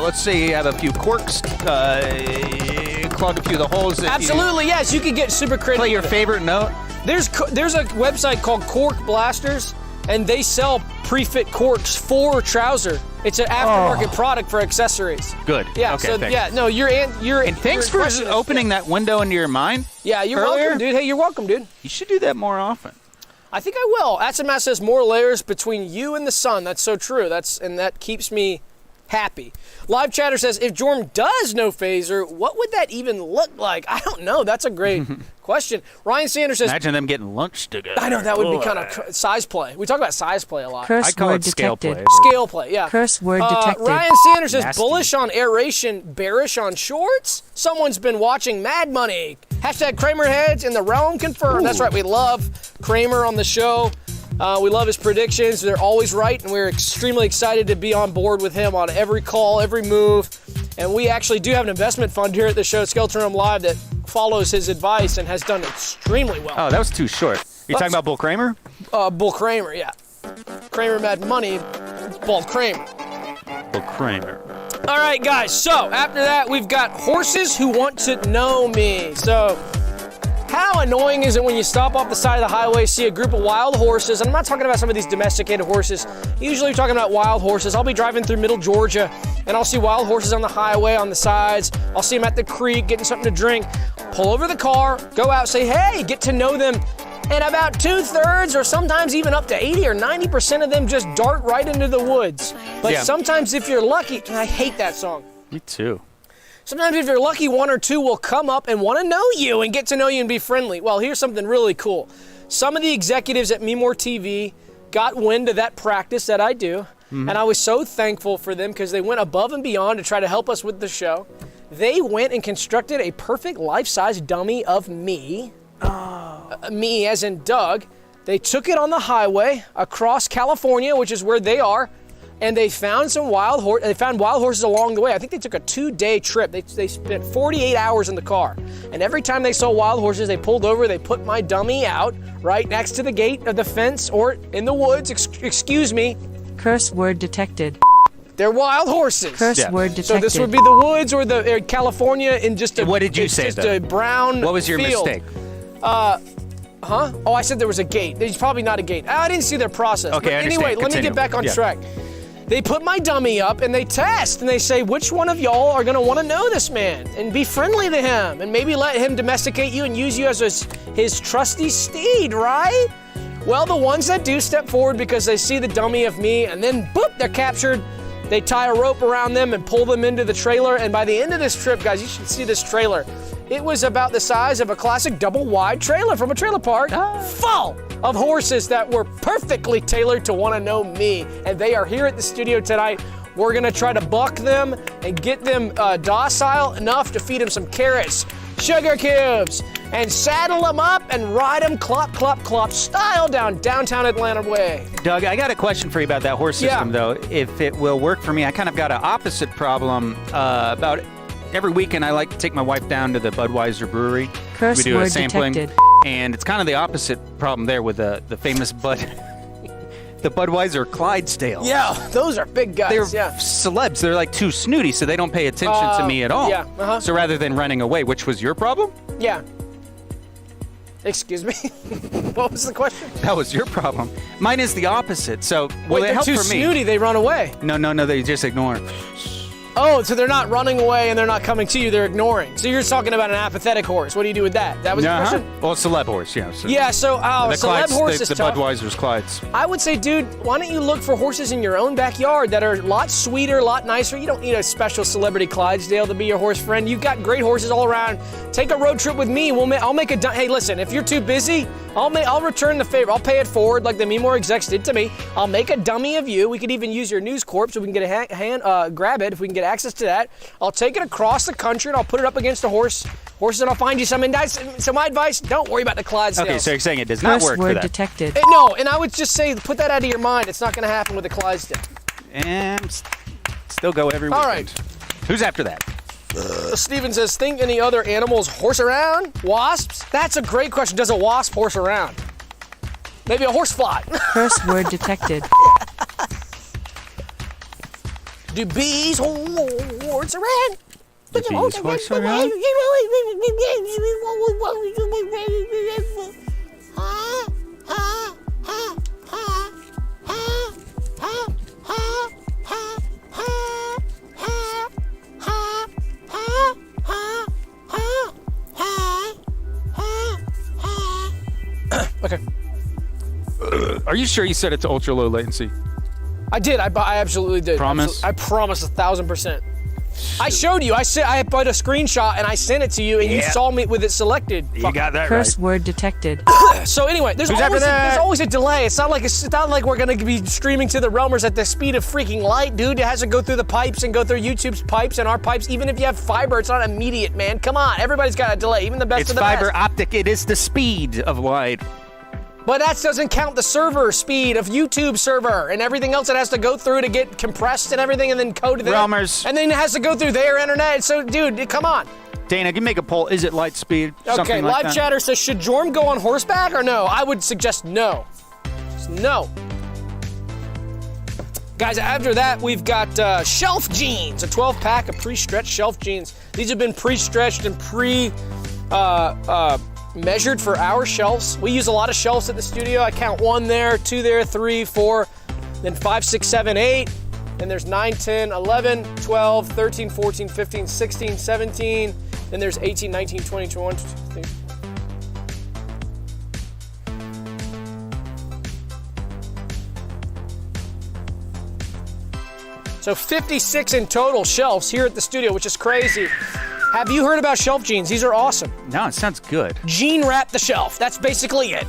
Let's say you have a few corks. Clog a few of the holes. Absolutely, yes. You could get super creative. Play your favorite note. There's a website called Cork Blasters, and they sell pre-fit corks for trouser. It's an aftermarket product for accessories. Good. Yeah. Okay, so thanks. yeah, no, And thanks for opening that window into your mind. Yeah, you're welcome, dude. Hey, you're welcome, dude. You should do that more often. I think I will. Atsumas says more layers between you and the sun. That's so true. And that keeps me happy. Live chatter says, if Jorm does no phaser, what would that even look like? I don't know. That's a great question. Ryan Sanders says, imagine them getting lunch together. I know, that would be kind of size play. We talk about size play a lot. Curse word scale detected. play. Scale play, yeah. Curse word detected. Ryan Sanders says, Nasty. bullish on aeration, bearish on shorts? Someone's been watching Mad Money. Hashtag Kramer heads in the realm confirmed. That's right, we love Kramer on the show. We love his predictions. They're always right, and we're extremely excited to be on board with him on every call, every move. And we actually do have an investment fund here at the show, Skeleton Room Live, that follows his advice and has done extremely well. Oh, that was too short. You talking about Bull Kramer? Bull Kramer, yeah. Kramer Mad Money, Bull Kramer. Well, Kramer. All right, guys. So after that, we've got horses who want to know me. So how annoying is it when you stop off the side of the highway, see a group of wild horses? And I'm not talking about some of these domesticated horses. Usually we're talking about wild horses. I'll be driving through middle Georgia, and I'll see wild horses on the highway, on the sides. I'll see them at the creek getting something to drink. Pull over the car, go out, say, hey, get to know them. And about 2/3 or sometimes even up to 80 or 90% of them just dart right into the woods. But Yeah. sometimes if you're lucky, and I hate that song. Me too. Sometimes if you're lucky, 1 or 2 will come up and want to know you and get to know you and be friendly. Well, here's something really cool. Some of the executives at MeMoreTV got wind of that practice that I do, and I was so thankful for them because they went above and beyond to try to help us with the show. They went and constructed a perfect life-size dummy of me. Me as in Doug. They took it on the highway across California, which is where they are, and they found some wild horses. They found wild horses along the way. I think they took a 2-day trip. They spent 48 hours in the car, and every time they saw wild horses, they pulled over. They put my dummy out right next to the gate of the fence or in the woods. Excuse me. Curse word detected. They're wild horses. Curse Yeah. word detected. So this would be the woods or the California in just a. What did you it's say, Just though? a brown. What was your field. mistake? Huh? Oh, I said there was a gate. There's probably not a gate. I didn't see their process. Okay, But I anyway, understand. let me Continue. get back on Yeah. track. They put my dummy up and they test and they say, which one of y'all are gonna wanna know this man and be friendly to him and maybe let him domesticate you and use you as his trusty steed, right? Well, the ones that do step forward because they see the dummy of me and then boop, they're captured. They tie a rope around them and pull them into the trailer. And by the end of this trip, guys, you should see this trailer. It was about the size of a classic double wide trailer from a trailer park, full of horses that were perfectly tailored to want to know me. And they are here at the studio tonight. We're gonna try to buck them and get them docile enough to feed them some carrots, sugar cubes, and saddle them up and ride them clop, clop, clop style down downtown Atlanta way. Doug, I got a question for you about that horse system, Yeah. though. If it will work for me, I kind of got an opposite problem about every weekend. I like to take my wife down to the Budweiser brewery. Curse we do a word sampling, detected. and it's kind of the opposite problem there with the famous the Budweiser Clydesdale. Yeah, those are big guys. They're yeah. celebs. They're like too snooty, so they don't pay attention to me at all. yeah, uh-huh. So rather than running away, which was your problem? Yeah. Excuse me? What was the question? That was your problem. Mine is the opposite. So will Wait, it they're help too for me? snooty, they run away. No, they just ignore. Oh, so they're not running away and they're not coming to you, they're ignoring. So you're talking about an apathetic horse. What do you do with that? That was the question? Well, celeb horse, yeah. So Yeah, so the celeb Clydes, horse the, is the tough. Budweiser's Clydes. I would say, dude, why don't you look for horses in your own backyard that are a lot sweeter, a lot nicer. You don't need a special celebrity Clydesdale to be your horse friend. You've got great horses all around. Take a road trip with me. I'll make a. Hey, listen, if you're too busy, I'll return the favor. I'll pay it forward like the MeMore execs did to me. I'll make a dummy of you. We could even use your News Corp so we can get grab it if we can get access to that. I'll take it across the country and I'll put it up against a horse, and I'll find you some advice. So my advice: don't worry about the Clydesdales. Okay, so you're saying it does not Curse work for word that. detected. No, and I would just say, put that out of your mind. It's not going to happen with the Clydesdale. And still go every All weekend. Who's after that? Steven says, think any other animals horse around? Wasps? That's a great question. Does a wasp horse around? Maybe a horsefly. Curse word detected. Do bees horse around? Do bees horse around? Okay. Are you sure you set it to ultra low latency? I did. I absolutely did. Promise? I promise 1,000%. I showed you. I put a screenshot and I sent it to you, and you Yeah. saw me with it selected. You got that Curse right. word detected. So anyway, there's Who's after that? there's always a delay. It's not like we're gonna be streaming to the realmers at the speed of freaking light, dude. It has to go through the pipes and go through YouTube's pipes and our pipes. Even if you have fiber, it's not immediate, man. Come on, everybody's got a delay. Even the best It's of the fiber best. optic. It is the speed of light. But that doesn't count the server speed of YouTube server and everything else it has to go through to get compressed and everything and then code to them. Realmers. And then it has to go through their internet. So, dude, come on. Dana, can you make a poll? Is it light speed? Okay, Something like live that? chatter says, should Jorm go on horseback or no? I would suggest no. Just no. Guys, after that, we've got shelf jeans, a 12-pack of pre-stretched shelf jeans. These have been pre-stretched and measured for our shelves. We use a lot of shelves at the studio. I count 1 there, 2 there, 3, 4, then 5, 6, 7, 8. Then there's 9, 10, 11, 12, 13, 14, 15, 16, 17. Then there's 18, 19, 20, 21, 22, So 56 in total shelves here at the studio, which is crazy. Have you heard about shelf jeans? These are awesome. No, it sounds good. Jean wrap the shelf. That's basically it.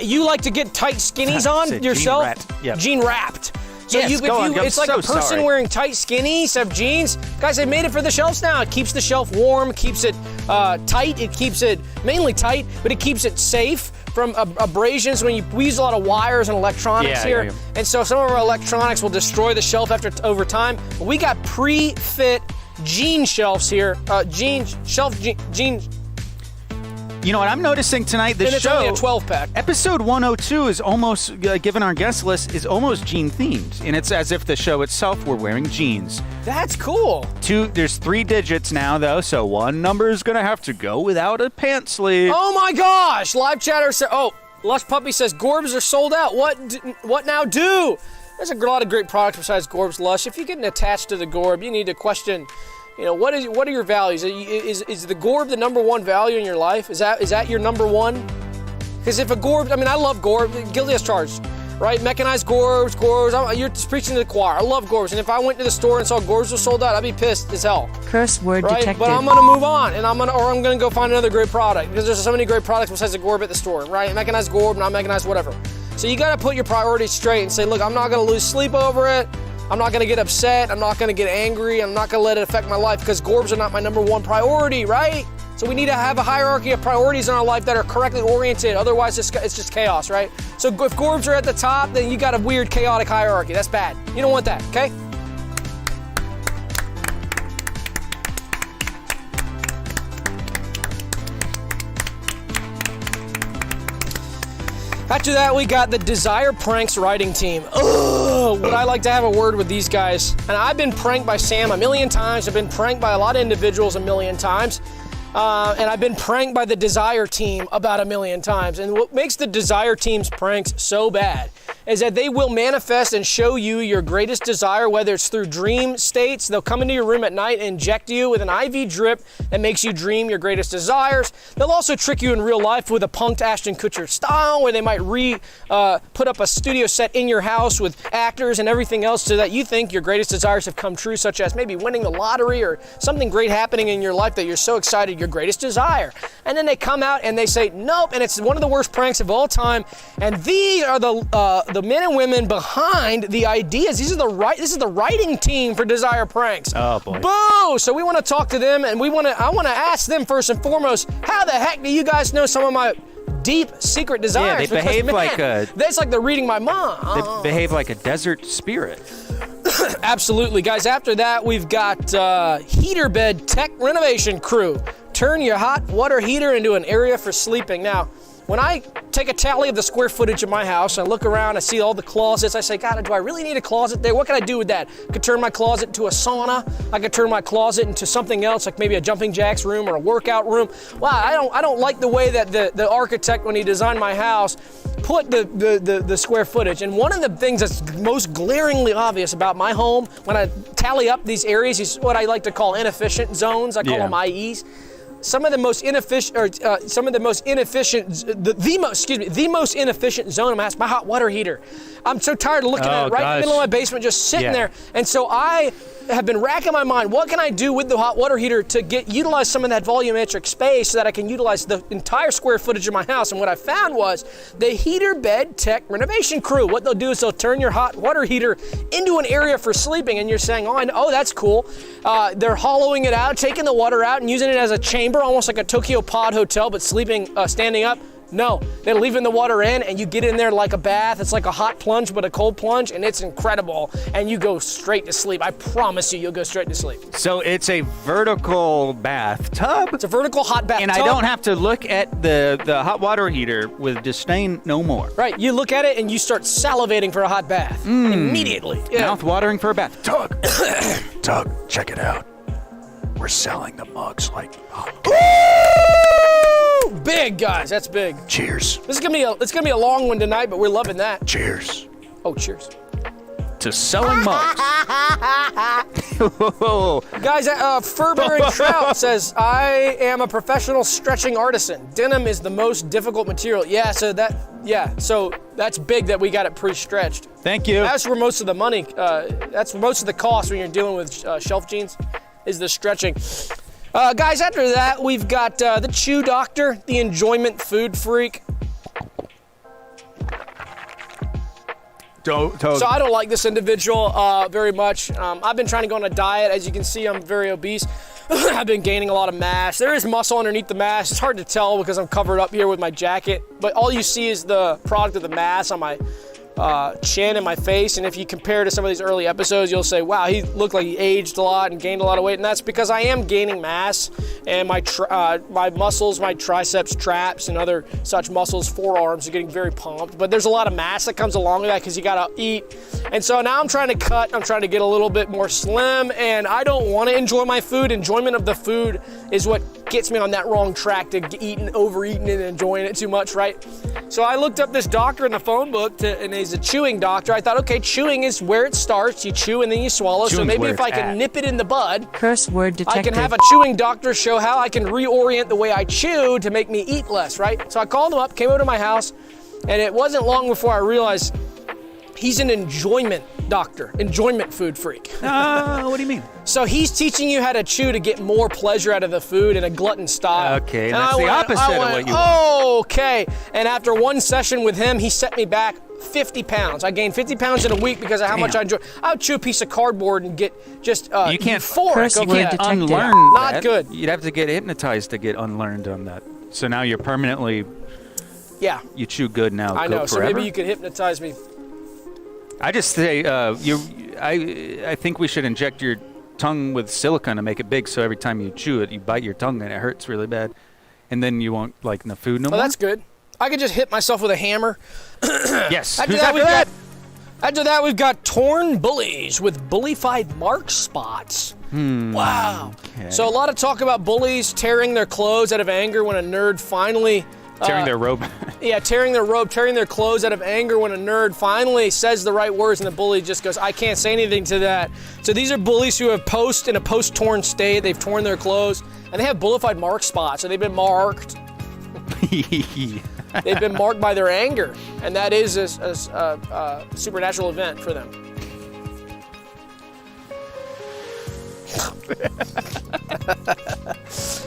You like to get tight skinnies on yourself? Jean wrapped. Yep. Jean wrapped. So Yes, go on. I'm it's like so a person sorry. wearing tight skinnies of jeans. Guys, they made it for the shelves now. It keeps the shelf warm, keeps it tight. It keeps it mainly tight, but it keeps it safe from abrasions. We use a lot of wires and electronics here. And so some of our electronics will destroy the shelf over time. But we got pre-fit jean shelves here. Jean. You know what I'm noticing tonight? The And it's show, only a 12-pack. episode 102 is almost, given our guest list, is almost jean themed, and it's as if the show itself were wearing jeans. That's cool. There's 3 digits now though, so one number is gonna have to go without a pant sleeve. Oh my gosh! Live chatter says, Lush Puppy says Gorbs are sold out. What now do? There's a lot of great products besides Gorbs, Lush. If you're getting attached to the Gorb, you need to question, what are your values? Is the Gorb the number one value in your life? Is that your number one? Because if a Gorb, I love Gorb, guilty as charged, right? Mechanized Gorbs, you're just preaching to the choir. I love Gorbs, and if I went to the store and saw Gorbs was sold out, I'd be pissed as hell. Curse word Right? detected. But I'm gonna move on, and I'm gonna go find another great product because there's so many great products besides the Gorb at the store, right? Mechanized Gorb, not mechanized, whatever. So you gotta put your priorities straight and say, look, I'm not gonna lose sleep over it. I'm not gonna get upset. I'm not gonna get angry. I'm not gonna let it affect my life because Gorbs are not my number one priority, right? So we need to have a hierarchy of priorities in our life that are correctly oriented. Otherwise, it's just chaos, right? So if Gorbs are at the top, then you got a weird, chaotic hierarchy. That's bad. You don't want that, okay? After that, we got the Desire Pranks writing team. Ugh, would I like to have a word with these guys? And I've been pranked by Sam a million times. I've been pranked by a lot of individuals a million times. And I've been pranked by the Desire team about a million times. And what makes the Desire team's pranks so bad is that they will manifest and show you your greatest desire, whether it's through dream states. They'll come into your room at night and inject you with an IV drip that makes you dream your greatest desires. They'll also trick you in real life with a punked Ashton Kutcher style, where they might put up a studio set in your house with actors and everything else so that you think your greatest desires have come true, such as maybe winning the lottery or something great happening in your life that you're so excited, your greatest desire. And then they come out and they say, nope, and it's one of the worst pranks of all time. And these are the men and women behind the ideas. This is the writing team for Desire Pranks. Oh boy. Boo! So we want to talk to them, and I want to ask them first and foremost, how the heck do you guys know some of my deep secret desires? Yeah, they behave like a... That's like they're reading my mind. They behave like a desert spirit. Absolutely, guys. After that, we've got heater bed tech renovation crew. Turn your hot water heater into an area for sleeping. Now, when I take a tally of the square footage of my house, I look around, I see all the closets, I say, God, do I really need a closet there? What can I do with that? I could turn my closet into a sauna. I could turn my closet into something else, like maybe a jumping jacks room or a workout room. Wow, I don't like the way that the architect, when he designed my house, put the square footage. And one of the things that's most glaringly obvious about my home, when I tally up these areas, is what I like to call inefficient zones. I call them IEs. The most inefficient zone in my house, my hot water heater. I'm so tired of looking at it right in the middle of my basement, just sitting there. And so I have been racking my mind, what can I do with the hot water heater to utilize some of that volumetric space so that I can utilize the entire square footage of my house? And what I found was the heater bed tech renovation crew. What they'll do is they'll turn your hot water heater into an area for sleeping, and you're saying, oh, that's cool. They're hollowing it out, taking the water out and using it as a chamber, almost like a Tokyo Pod hotel, but sleeping, standing up. No, they leave the water in and you get in there like a bath. It's like a hot plunge, but a cold plunge, and it's incredible. And you go straight to sleep. I promise you'll go straight to sleep. So it's a vertical bathtub? It's a vertical hot bathtub. And I don't have to look at the hot water heater with disdain no more. Right, you look at it and you start salivating for a hot bath immediately. Yeah. Mouth watering for a bath. Doug, Doug, check it out. We're selling the mugs like Woo! Big, guys, that's big. Cheers. It's gonna be a long one tonight, but we're loving that. Cheers. Oh, cheers. To selling mugs. Guys, Furbearing Trout says, I am a professional stretching artisan. Denim is the most difficult material. So that's big that we got it pre-stretched. Thank you. That's where most of the money, that's most of the cost when you're dealing with shelf jeans, is the stretching. Guys, after that, we've got the Chew Doctor, the Enjoyment Food Freak. So I don't like this individual very much. I've been trying to go on a diet. As you can see, I'm very obese. I've been gaining a lot of mass. There is muscle underneath the mass. It's hard to tell because I'm covered up here with my jacket, but all you see is the product of the mass on my chin and my face. And if you compare to some of these early episodes, you'll say, wow, he looked like he aged a lot and gained a lot of weight. And that's because I am gaining mass, and my muscles, my triceps, traps, and other such muscles, forearms, are getting very pumped. But there's a lot of mass that comes along with that because you gotta eat. And so now I'm trying to cut. I'm trying to get a little bit more slim, and I don't want to enjoy my food. Enjoyment of the food is what gets me on that wrong track to overeating and enjoying it too much, right? So I looked up this doctor in the phone book, and he's a chewing doctor. I thought, okay, chewing is where it starts. You chew and then you swallow. Chewing's so maybe if I where it's can at. nip it in the bud, Curse word detected. I can have a chewing doctor show how I can reorient the way I chew to make me eat less, right? So I called him up, came over to my house, and it wasn't long before I realized he's an enjoyment doctor, enjoyment food freak. What do you mean? So he's teaching you how to chew to get more pleasure out of the food in a glutton style. Okay, and that's the opposite of what you want. Okay, and after one session with him, he set me back 50 pounds. I gained 50 pounds in a week because of how much I enjoy. I would chew a piece of cardboard and get just you can't euphoric over that. unlearn Not that. good. You'd have to get hypnotized to get unlearned on that. So now you're permanently, you chew good now. I know, forever? so maybe you could hypnotize me. I just say, I think we should inject your tongue with silicone to make it big, so every time you chew it, you bite your tongue and it hurts really bad, and then you won't like the food no more. Oh, that's good. I could just hit myself with a hammer. Yes. After that, we've got torn bullies with bullified mark spots. Wow. Okay. So a lot of talk about bullies tearing their clothes out of anger when a nerd finally... Tearing their robe. tearing their robe, tearing their clothes out of anger when a nerd finally says the right words and the bully just goes, I can't say anything to that. So these are bullies who have in a post-torn state. They've torn their clothes, and they have bullified mark spots, so they've been marked. They've been marked by their anger, and that is a supernatural event for them.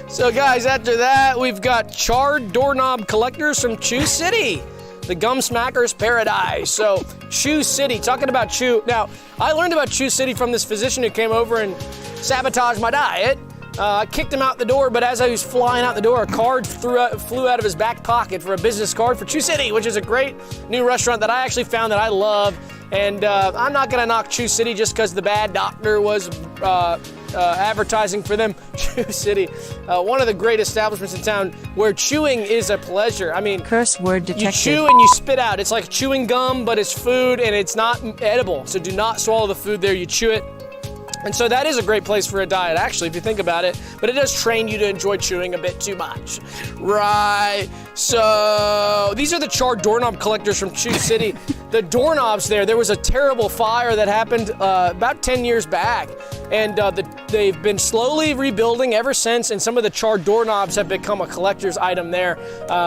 So guys, after that, we've got Charred doorknob collectors from Chew City, the gum smacker's paradise. So Chew City, talking about chew. Now, I learned about Chew City from this physician who came over and sabotaged my diet. I kicked him out the door, but as I was flying out the door, a card flew out of his back pocket for a business card for Chew City, which is a great new restaurant that I actually found that I love. And I'm not gonna knock Chew City just because the bad doctor was advertising for them. Chew City, one of the great establishments in town where chewing is a pleasure. I mean, curse word detected. You chew and you spit out. It's like chewing gum, but it's food and it's not edible. So do not swallow the food there. You chew it. And so that is a great place for a diet, actually, if you think about it. But it does train you to enjoy chewing a bit too much. Right. So these are the Charred doorknob collectors from Chew City. The doorknobs there was a terrible fire that happened about 10 years back. And they've been slowly rebuilding ever since. And some of the Charred doorknobs have become a collector's item there.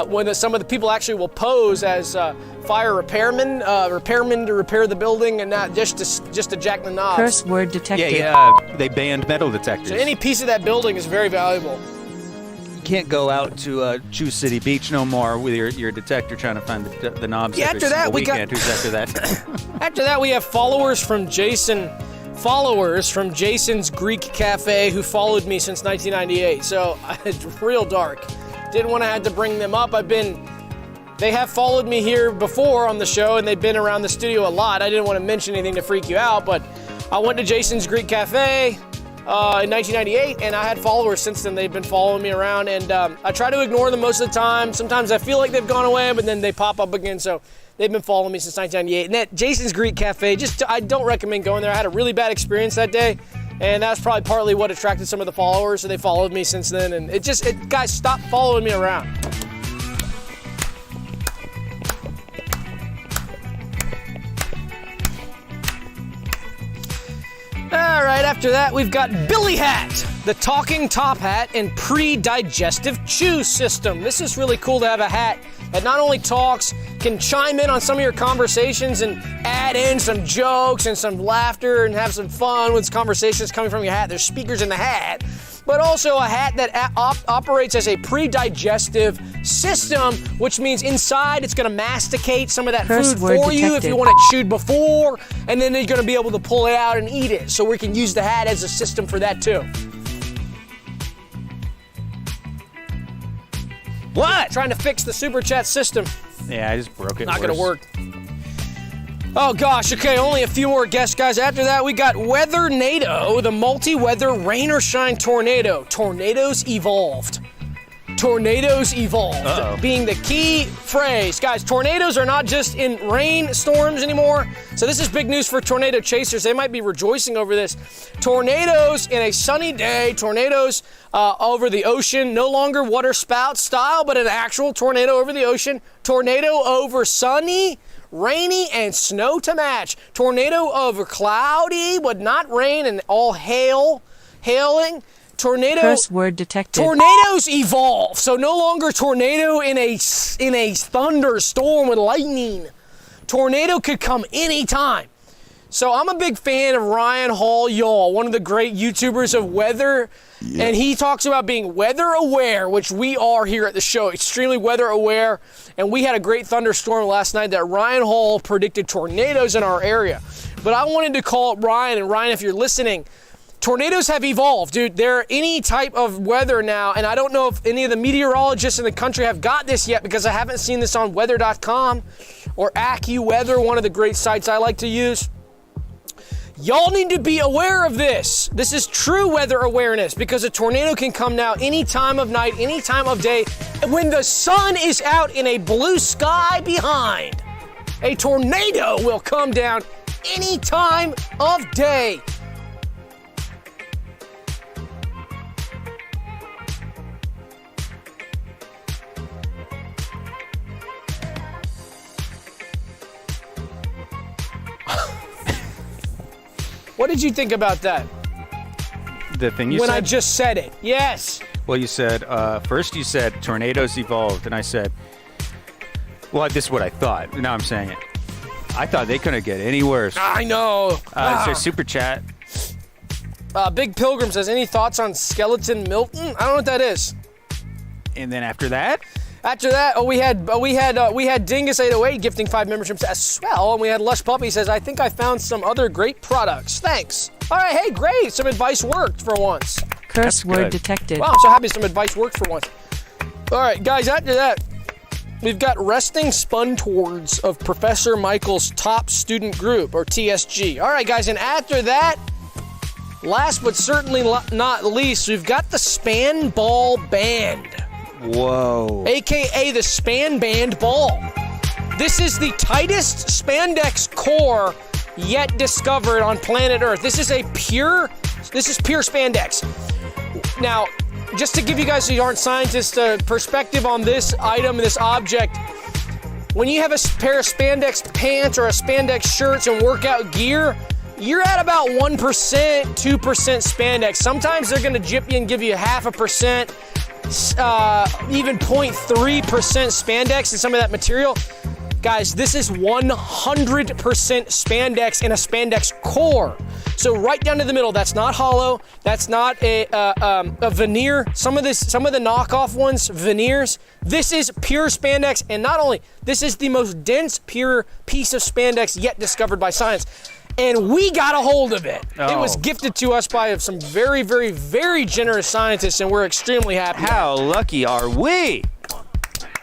When some of the people actually will pose as fire repairmen to repair the building and not just to jack the knobs. Curse word detected. Yeah, they banned metal detectors. So any piece of that building is very valuable. You can't go out to Chew City Beach no more with your detector trying to find the knobs. Yeah, after that we got. Who's after that? After that, we have followers from Jason's Greek Cafe who followed me since 1998. So it's real dark. Didn't want to have to bring them up. I've been They have followed me here before on the show, and they've been around the studio a lot. I didn't want to mention anything to freak you out, but I went to Jason's Greek Cafe in 1998, and I had followers since then. They've been following me around, and I try to ignore them most of the time. Sometimes I feel like they've gone away, but then they pop up again, so they've been following me since 1998. And that Jason's Greek Cafe, I don't recommend going there. I had a really bad experience that day, and that's probably partly what attracted some of the followers, so they followed me since then, and guys, stop following me around. All right, after that, we've got Billy Hat, the talking top hat and pre-digestive chew system. This is really cool to have a hat that not only talks, can chime in on some of your conversations and add in some jokes and some laughter and have some fun with conversations coming from your hat. There's speakers in the hat, but also a hat that operates as a pre-digestive system, which means inside it's gonna masticate some of that food for you if you want it chewed before, and then you're gonna be able to pull it out and eat it. So we can use the hat as a system for that too. What? Trying to fix the super chat system. Yeah, I just broke it. Not gonna work. Oh gosh, okay, only a few more guests, guys. After that, we got Weather Nado, the multi-weather rain or shine tornado. Tornadoes evolved. Tornadoes evolved being the key phrase. Guys, tornadoes are not just in rain storms anymore. So this is big news for tornado chasers. They might be rejoicing over this. Tornadoes in a sunny day, tornadoes over the ocean, no longer water spout style, but an actual tornado over the ocean. Tornado over sunny, rainy, and snow to match. Tornado over cloudy, but not rain, and all hailing. Curse word detected. Tornadoes evolve, so no longer tornado in a thunderstorm with lightning. Tornado could come anytime. So I'm a big fan of Ryan Hall Y'all, one of the great YouTubers of weather, and he talks about being weather aware, which we are here at the show, extremely weather aware, and we had a great thunderstorm last night that Ryan Hall predicted tornadoes in our area. But I wanted to call up Ryan, and Ryan, if you're listening, tornadoes have evolved, dude. They're any type of weather now, and I don't know if any of the meteorologists in the country have got this yet because I haven't seen this on weather.com or AccuWeather, one of the great sites I like to use. Y'all need to be aware of this. This is true weather awareness because a tornado can come now any time of night, any time of day, when the sun is out in a blue sky behind. A tornado will come down any time of day. What did you think about that? The thing you said? When I just said it. Yes. Well, you said, first you said tornadoes evolved, and I said, well, this is what I thought. Now I'm saying it. I thought they couldn't get any worse. I know. Is there super chat? Big Pilgrim says, any thoughts on Skeleton Milton? I don't know what that is. And then after that? After that, we had Dingus808 gifting 5 memberships as well, and we had Lush Puppy says, I think I found some other great products. Thanks. All right, hey, great. Some advice worked for once. Curse word detected. Wow, I'm so happy some advice worked for once. All right, guys, after that, we've got Resting Spun Towards of Professor Michael's top student group, or TSG. All right, guys, and after that, last but certainly not least, we've got the Span Ball Band. Whoa. AKA the Span Band Ball. This is the tightest spandex core yet discovered on planet Earth. This is pure spandex. Now, just to give you guys who aren't scientists a perspective on this item, this object, when you have a pair of spandex pants or a spandex shirts and workout gear, you're at about 1%, 2% spandex. Sometimes they're gonna jip you and give you 0.5%, even 0.3% spandex in some of that material. Guys, this is 100% spandex in a spandex core. So right down to the middle, that's not hollow, that's not a veneer. Some of the knockoff ones, veneers. This is pure spandex, and not only, this is the most dense, pure piece of spandex yet discovered by science. And we got a hold of it. Oh. It was gifted to us by some very, very, very generous scientists, and we're extremely happy. How lucky are we?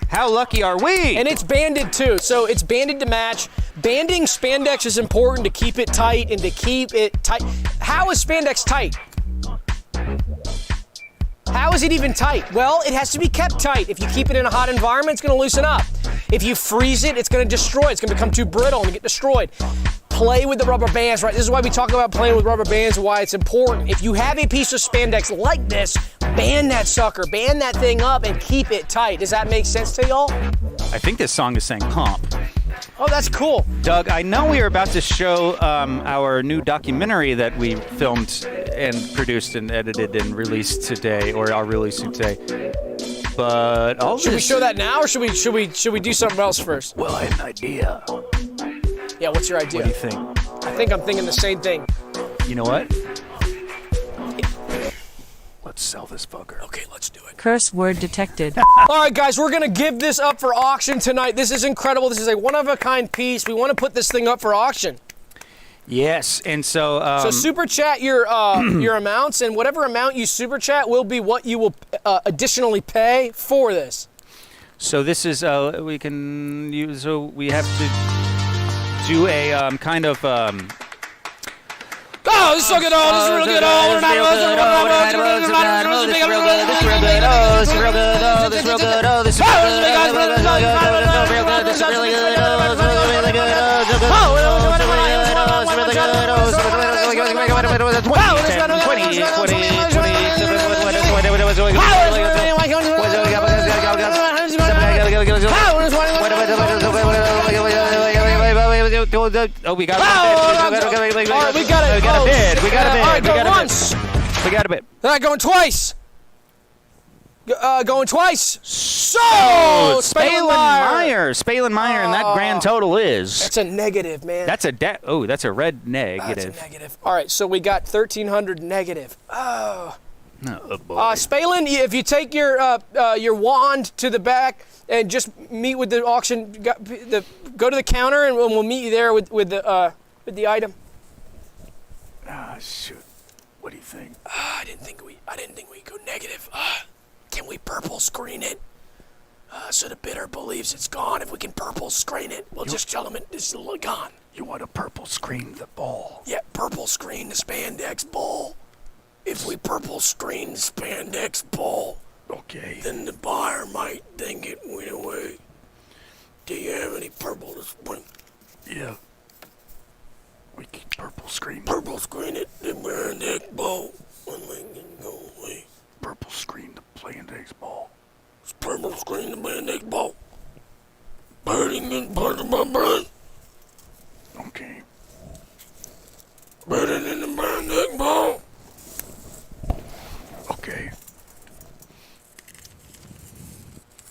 How lucky are we? And it's banded too, so it's banded to match. Banding spandex is important to keep it tight and to keep it tight. How is spandex tight? How is it even tight? Well, it has to be kept tight. If you keep it in a hot environment, it's gonna loosen up. If you freeze it, it's gonna destroy. It's gonna become too brittle and get destroyed. Play with the rubber bands, right? This is why we talk about playing with rubber bands and why it's important. If you have a piece of spandex like this, band that sucker, band that thing up and keep it tight. Does that make sense to y'all? I think this song is saying hump. Oh, that's cool. Doug, I know we are about to show our new documentary that we filmed and produced and edited and released today, or are releasing today. But all should we show that now, or should we do something else first? Well, I have an idea. Yeah, what's your idea? What do you think? I think I'm thinking the same thing. You know what? Let's sell this fucker. Okay, let's do it. Curse word detected. All right, guys, we're gonna give this up for auction tonight. This is incredible. This is a one-of-a-kind piece. We want to put this thing up for auction. Yes, and so So super chat your amounts, and whatever amount you super chat will be what you will additionally pay for this. So this is we can use. So we have to do a kind of. Oh, this is so good. Oh, this is real good. Oh, we're not. Oh, we got a bid. All right, we got a bid. We got a bid. All right, go once. We got a bid. All right, going twice. Going twice. So, Spalen Meyer, and that grand total is. That's a negative, man. That's a that's a red negative. That's a negative. All right, so we got 1,300 negative. Oh. Oh boy. Spalen, if you take your wand to the back and just meet with the auction, go to the counter and we'll meet you there with the item. Shoot. What do you think? I didn't think we go negative. Can we purple screen it? So the bidder believes it's gone. If we can purple screen it, we'll just tell them it's gone. You want to purple screen the ball? Yeah, purple screen the spandex ball. If we purple screen the spandex ball, okay, then the buyer might think it went away. Do you have any purple to spring? Yeah. We can purple screen. Purple screen it, the spandex ball, and we can go away. Purple screen the spandex ball. Purple screen the spandex ball. Birding is part of my brain. Okay. Birding in the spandex ball. Okay.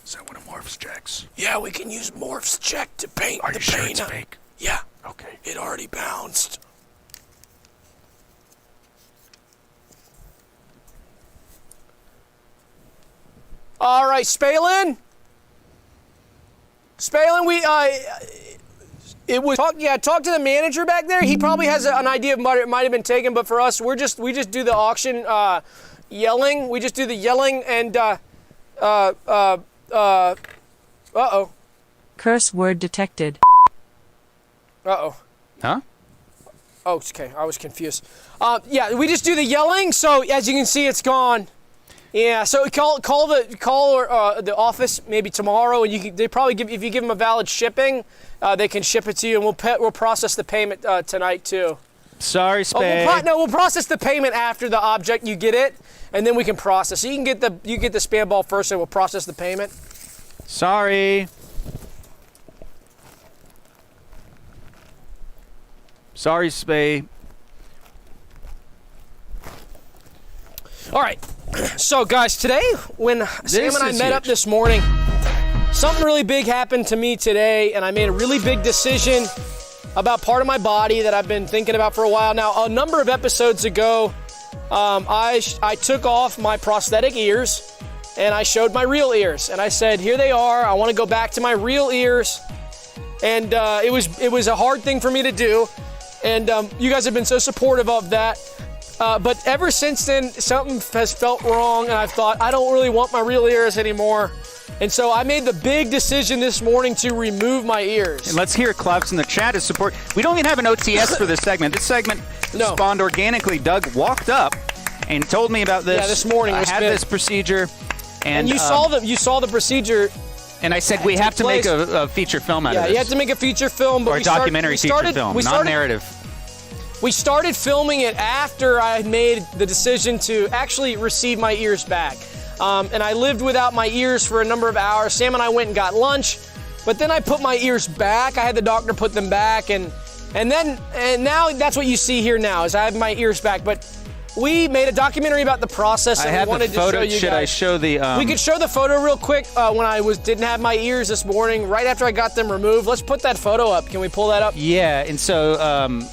Is that one of Morph's checks? Yeah, we can use Morph's check to paint Are the you sure paint. it's fake? Yeah. Okay. It already bounced. All right, Spalen, we talk to the manager back there. He probably has an idea of what it might have been taken, but for us, we just do the auction yelling. We just do the yelling and uh-oh. Curse word detected. Uh-oh. Huh? Oh, okay. I was confused. Yeah, we just do the yelling. So as you can see, it's gone. Yeah. So call the office maybe tomorrow, and they probably if you give them a valid shipping, they can ship it to you, and we'll process the payment tonight too. Sorry, Spade. We'll process the payment after the object you get it, and then we can process. So you get the spam ball first, and we'll process the payment. Sorry. Sorry, Spade. All right. So, guys, today, when Sam and I met up this morning, something really big happened to me today, and I made a really big decision about part of my body that I've been thinking about for a while now. A number of episodes ago, I took off my prosthetic ears, and I showed my real ears, and I said, here they are. I want to go back to my real ears, and it was a hard thing for me to do, and you guys have been so supportive of that. But ever since then, something has felt wrong, and I've thought, I don't really want my real ears anymore. And so I made the big decision this morning to remove my ears. And let's hear Klaus in the chat as support. We don't even have an OTS for this segment. This segment spawned organically. Doug walked up and told me about this. Yeah, this morning. I had this procedure. And you saw the procedure. And I said we have to make a feature film out of this. Yeah, you have to make a feature film. But or a documentary feature film, not narrative. We started filming it after I had made the decision to actually receive my ears back. And I lived without my ears for a number of hours. Sam and I went and got lunch, but then I put my ears back. I had the doctor put them back, and now that's what you see here now is I have my ears back. But we made a documentary about the process, and we wanted to show you guys. Should I show the? We could show the photo real quick when I didn't have my ears this morning, right after I got them removed. Let's put that photo up. Can we pull that up? Yeah, and so.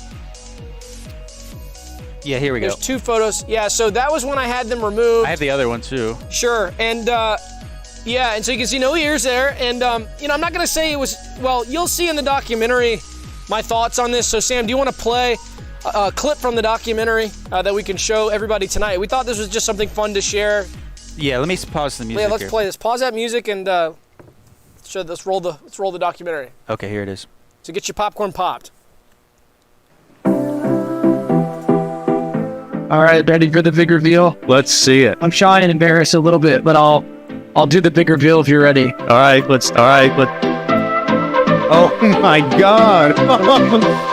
Yeah, here we go. There's 2 photos. Yeah, so that was when I had them removed. I have the other one too. Sure, and yeah, and so you can see no ears there. And you know, I'm not gonna say it was. Well, you'll see in the documentary my thoughts on this. So Sam, do you want to play a clip from the documentary that we can show everybody tonight? We thought this was just something fun to share. Yeah, let me pause the music. Yeah, let's play this. Pause that music and let's roll the documentary. Okay, here it is. So get your popcorn popped. All right, ready for the big reveal? Let's see it. I'm shy and embarrassed a little bit, but I'll do the big reveal if you're ready. All right, let's. Oh my God!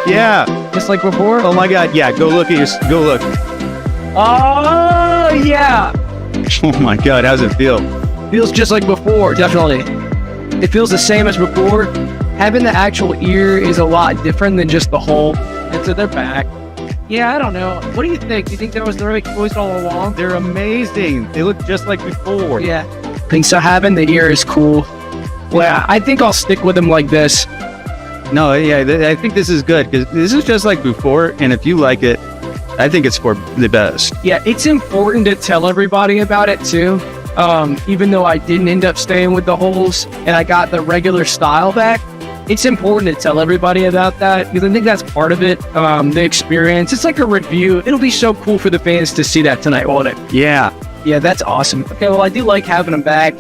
Yeah. Just like before? Oh my God! Yeah. Go look. Oh yeah. Oh my God! How's it feel? Feels just like before, definitely. It feels the same as before. Having the actual ear is a lot different than just the hole. And so they're back. Yeah, I don't know. What do you think? Do you think that was the right choice all along? They're amazing. They look just like before. Yeah. I think so. Having the ear is cool. Well, I think I'll stick with them like this. No, yeah, I think this is good because this is just like before, and if you like it, I think it's for the best. Yeah, it's important to tell everybody about it too. Even though I didn't end up staying with the holes and I got the regular style back, it's important to tell everybody about that because I think that's part of it, the experience. It's like a review. It'll be so cool for the fans to see that tonight, won't it? Yeah. Yeah, that's awesome. Okay, well, I do like having them back.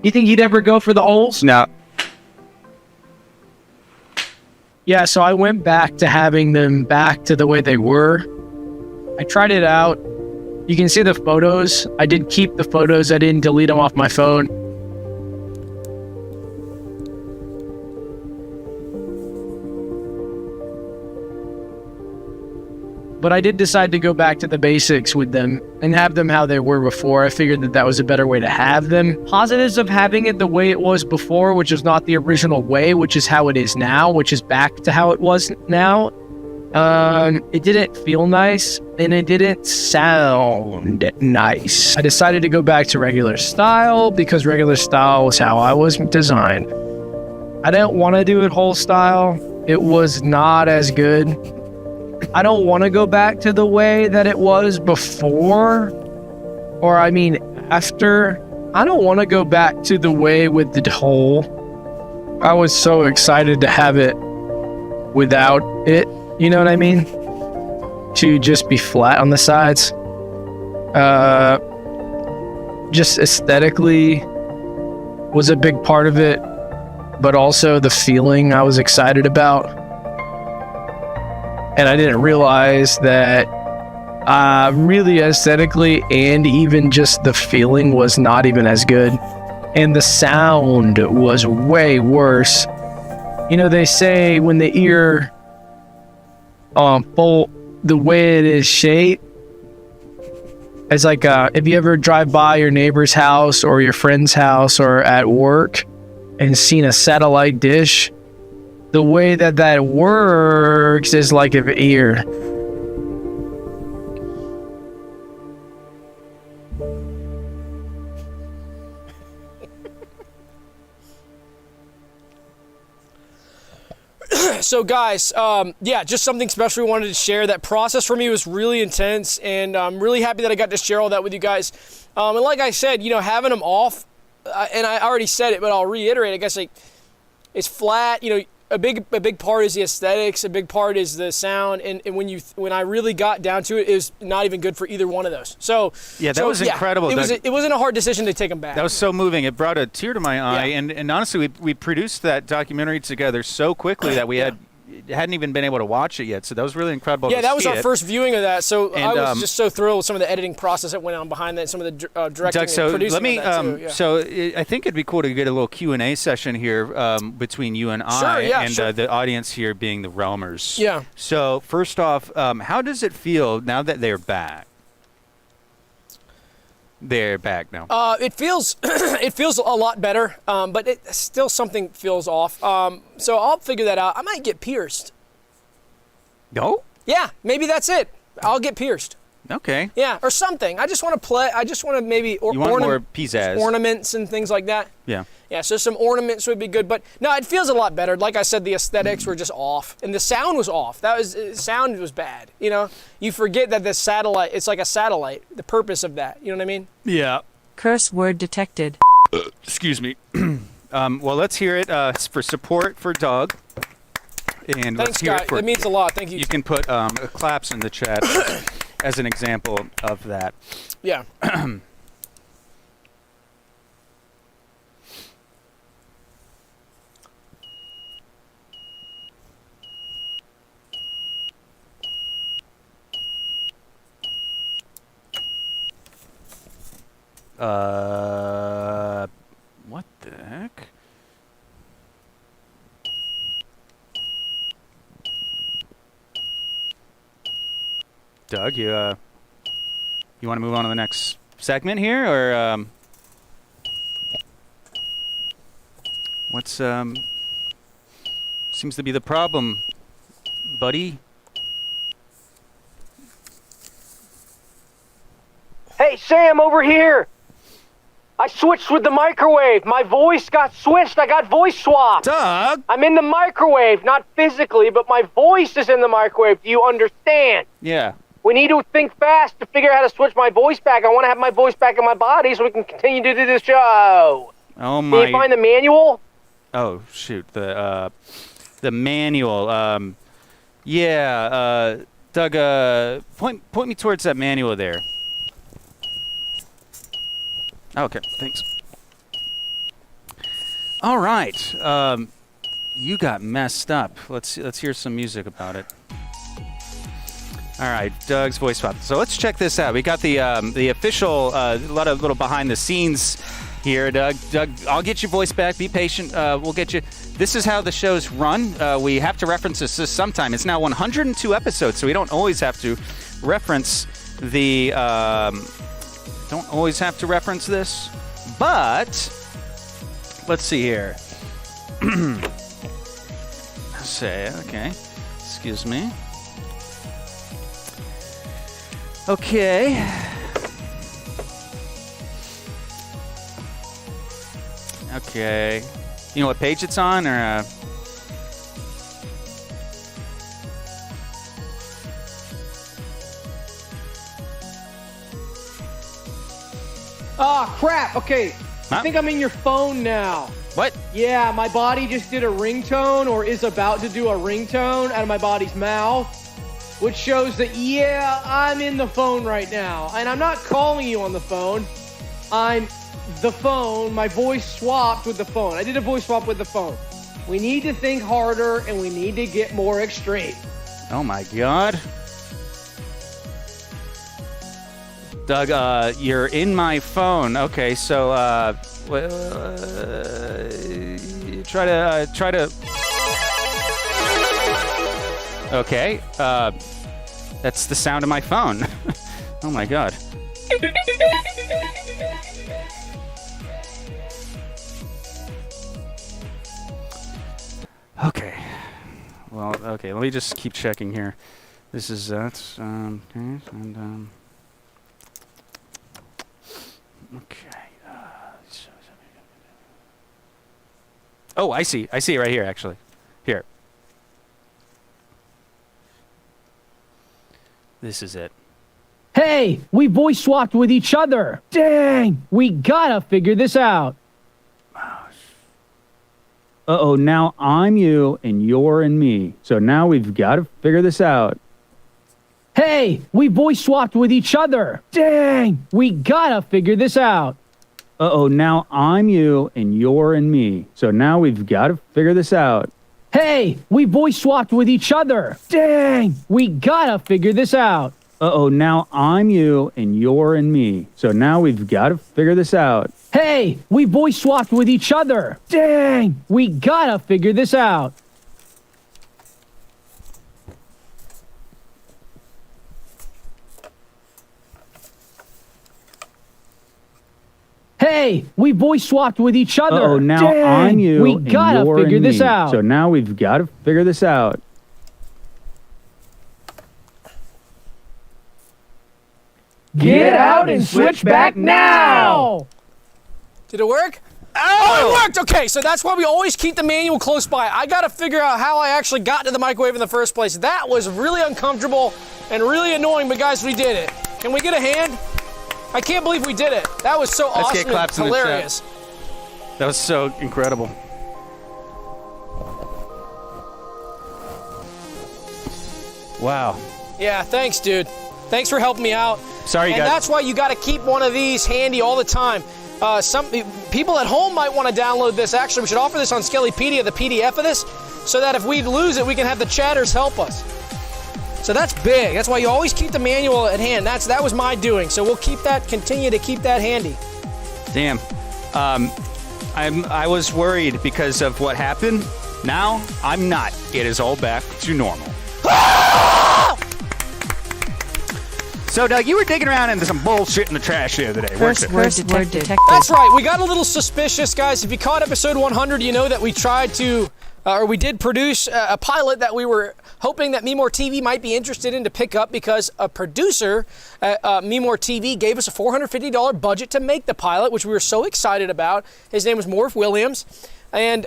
You think you'd ever go for the holes? No. Yeah, so I went back to having them back to the way they were. I tried it out. You can see the photos. I did keep the photos. I didn't delete them off my phone. But I did decide to go back to the basics with them and have them how they were before. I figured that was a better way to have them. Positives of having it the way it was before, which is not the original way, which is how it is now, which is back to how it was now. It didn't feel nice and it didn't sound nice. I decided to go back to regular style because regular style was how I was designed. I didn't want to do it whole style. It was not as good. I don't want to go back to the way that it was before, or I mean after. I don't want to go back to the way with the hole. I was so excited to have it without it, you know what I mean? To just be flat on the sides. Just aesthetically was a big part of it, but also the feeling I was excited about. And I didn't realize that really aesthetically and even just the feeling was not even as good. And the sound was way worse. You know, they say when the ear the way it is shaped, it's like if you ever drive by your neighbor's house or your friend's house or at work and seen a satellite dish, the way that works is like an ear. So guys, yeah, just something special we wanted to share. That process for me was really intense, and I'm really happy that I got to share all that with you guys. And like I said, you know, having them off, and I already said it, but I'll reiterate, I guess, like, it's flat, you know, a big part is the aesthetics. A big part is the sound. And when I really got down to it, it was not even good for either one of those. So yeah, that was incredible. It wasn't a hard decision to take them back. That was so moving. It brought a tear to my eye. Yeah. And honestly, we produced that documentary together so quickly that we hadn't even been able to watch it yet. So that was really incredible. Yeah, that was our first viewing of that. So And, I was just so thrilled with some of the editing process that went on behind that, some of the directing Doug, so and producing let me. of that too. Yeah. So I think it'd be cool to get a little Q&A session here between you and Sure, yeah, and sure. the audience here being the Realmers. Yeah. So first off, how does it feel now that they're back? They're back now. It feels a lot better, but it still something feels off. So I'll figure that out. I might get pierced. No? Yeah, maybe that's it. I'll get pierced. Okay. Yeah, or something. I just want to play. I just want to maybe You want more pizzazz. ornaments and things like that. Yeah. Yeah, so some ornaments would be good, but no, it feels a lot better. Like I said, the aesthetics were just off, and the sound was off. Sound was bad. You know, you forget that the satellite. It's like a satellite. The purpose of that. You know what I mean? Yeah. Curse word detected. Excuse me. Well, let's hear it. It's for support for Doug. And let's Thanks, hear guys. it for. It means a lot. Thank you. You can put claps in the chat as an example of that. Yeah. What the heck? Doug, you want to move on to the next segment here, or what's seems to be the problem, buddy? Hey, Sam, over here. I switched with the microwave. My voice got switched. I got voice swapped. Doug! I'm in the microwave, not physically, but my voice is in the microwave. Do you understand? Yeah. We need to think fast to figure out how to switch my voice back. I want to have my voice back in my body so we can continue to do this show. Oh Can my. you find the manual? Oh shoot, the manual. Yeah. Doug. Point me towards that manual there. Okay, thanks. All right. You got messed up. Let's hear some music about it. All right, Doug's voice swap. So let's check this out. We got the official, a lot of little behind the scenes here, Doug. Doug, I'll get your voice back. Be patient. We'll get you. This is how the show's run. We have to reference this sometime. It's now 102 episodes, so we don't always have to reference the. Don't always have to reference this, but let's see here. Say, okay. Excuse me. Okay. Okay. You know what page it's on, or? Ah, crap. Okay. Huh? I think I'm in your phone now. What? Yeah, my body just did a ringtone or is about to do a ringtone out of my body's mouth, which shows that, yeah, I'm in the phone right now. And I'm not calling you on the phone. I'm the phone. My voice swapped with the phone. I did a voice swap with the phone. We need to think harder and we need to get more extreme. Oh my God. Doug, you're in my phone. Okay, so try to. Okay, that's the sound of my phone. Oh my God. Okay. Well, okay. Let me just keep checking here. This is that's okay, and okay. Oh, I see. I see it right here, actually. Here. This is it. Hey, we voice swapped with each other. Dang, we gotta figure this out. Uh-oh, now I'm you and you're in me. So now we've got to figure this out. Hey, we voice swapped with each other. Dang, we gotta figure this out. Uh-oh, now I'm you and you're in me. So now we've got to figure this out. Hey, we voice swapped with each other. Dang, we gotta figure this out. Uh-oh, now I'm you and you're in me. So now we've got to figure this out. Hey, we voice swapped with each other. Dang, we gotta figure this out. Hey, we voice swapped with each other. Uh-oh, now Dang, I'm you we and gotta you're figure in this me. out. So now we've got to figure this out. Get out and switch back now! Did it work? Oh, it worked! Okay, so that's why we always keep the manual close by. I gotta figure out how I actually got to the microwave in the first place. That was really uncomfortable and really annoying, but guys, we did it. Can we get a hand? I can't believe we did it. That was so Let's get awesome claps and in the chat. hilarious. That was so incredible. Wow. Yeah, thanks, dude. Thanks for helping me out. Sorry, and guys. that's why you got to keep one of these handy all the time. Some people at home might want to download this. Actually, we should offer this on Skellypedia, the PDF of this, so that if we lose it, we can have the chatters help us. So that's big. That's why you always keep the manual at hand. That was my doing. So we'll continue to keep that handy. Damn. I was worried because of what happened. Now I'm not. It is all back to normal. So, Doug, you were digging around into some bullshit in the trash the other day, weren't you? First word detected. That's right. We got a little suspicious, guys. If you caught episode 100, you know that we tried to, or we did produce a pilot that we were hoping that MeMoreTV might be interested in to pick up because a producer at MeMoreTV gave us a $450 budget to make the pilot, which we were so excited about. His name was Morph Williams. And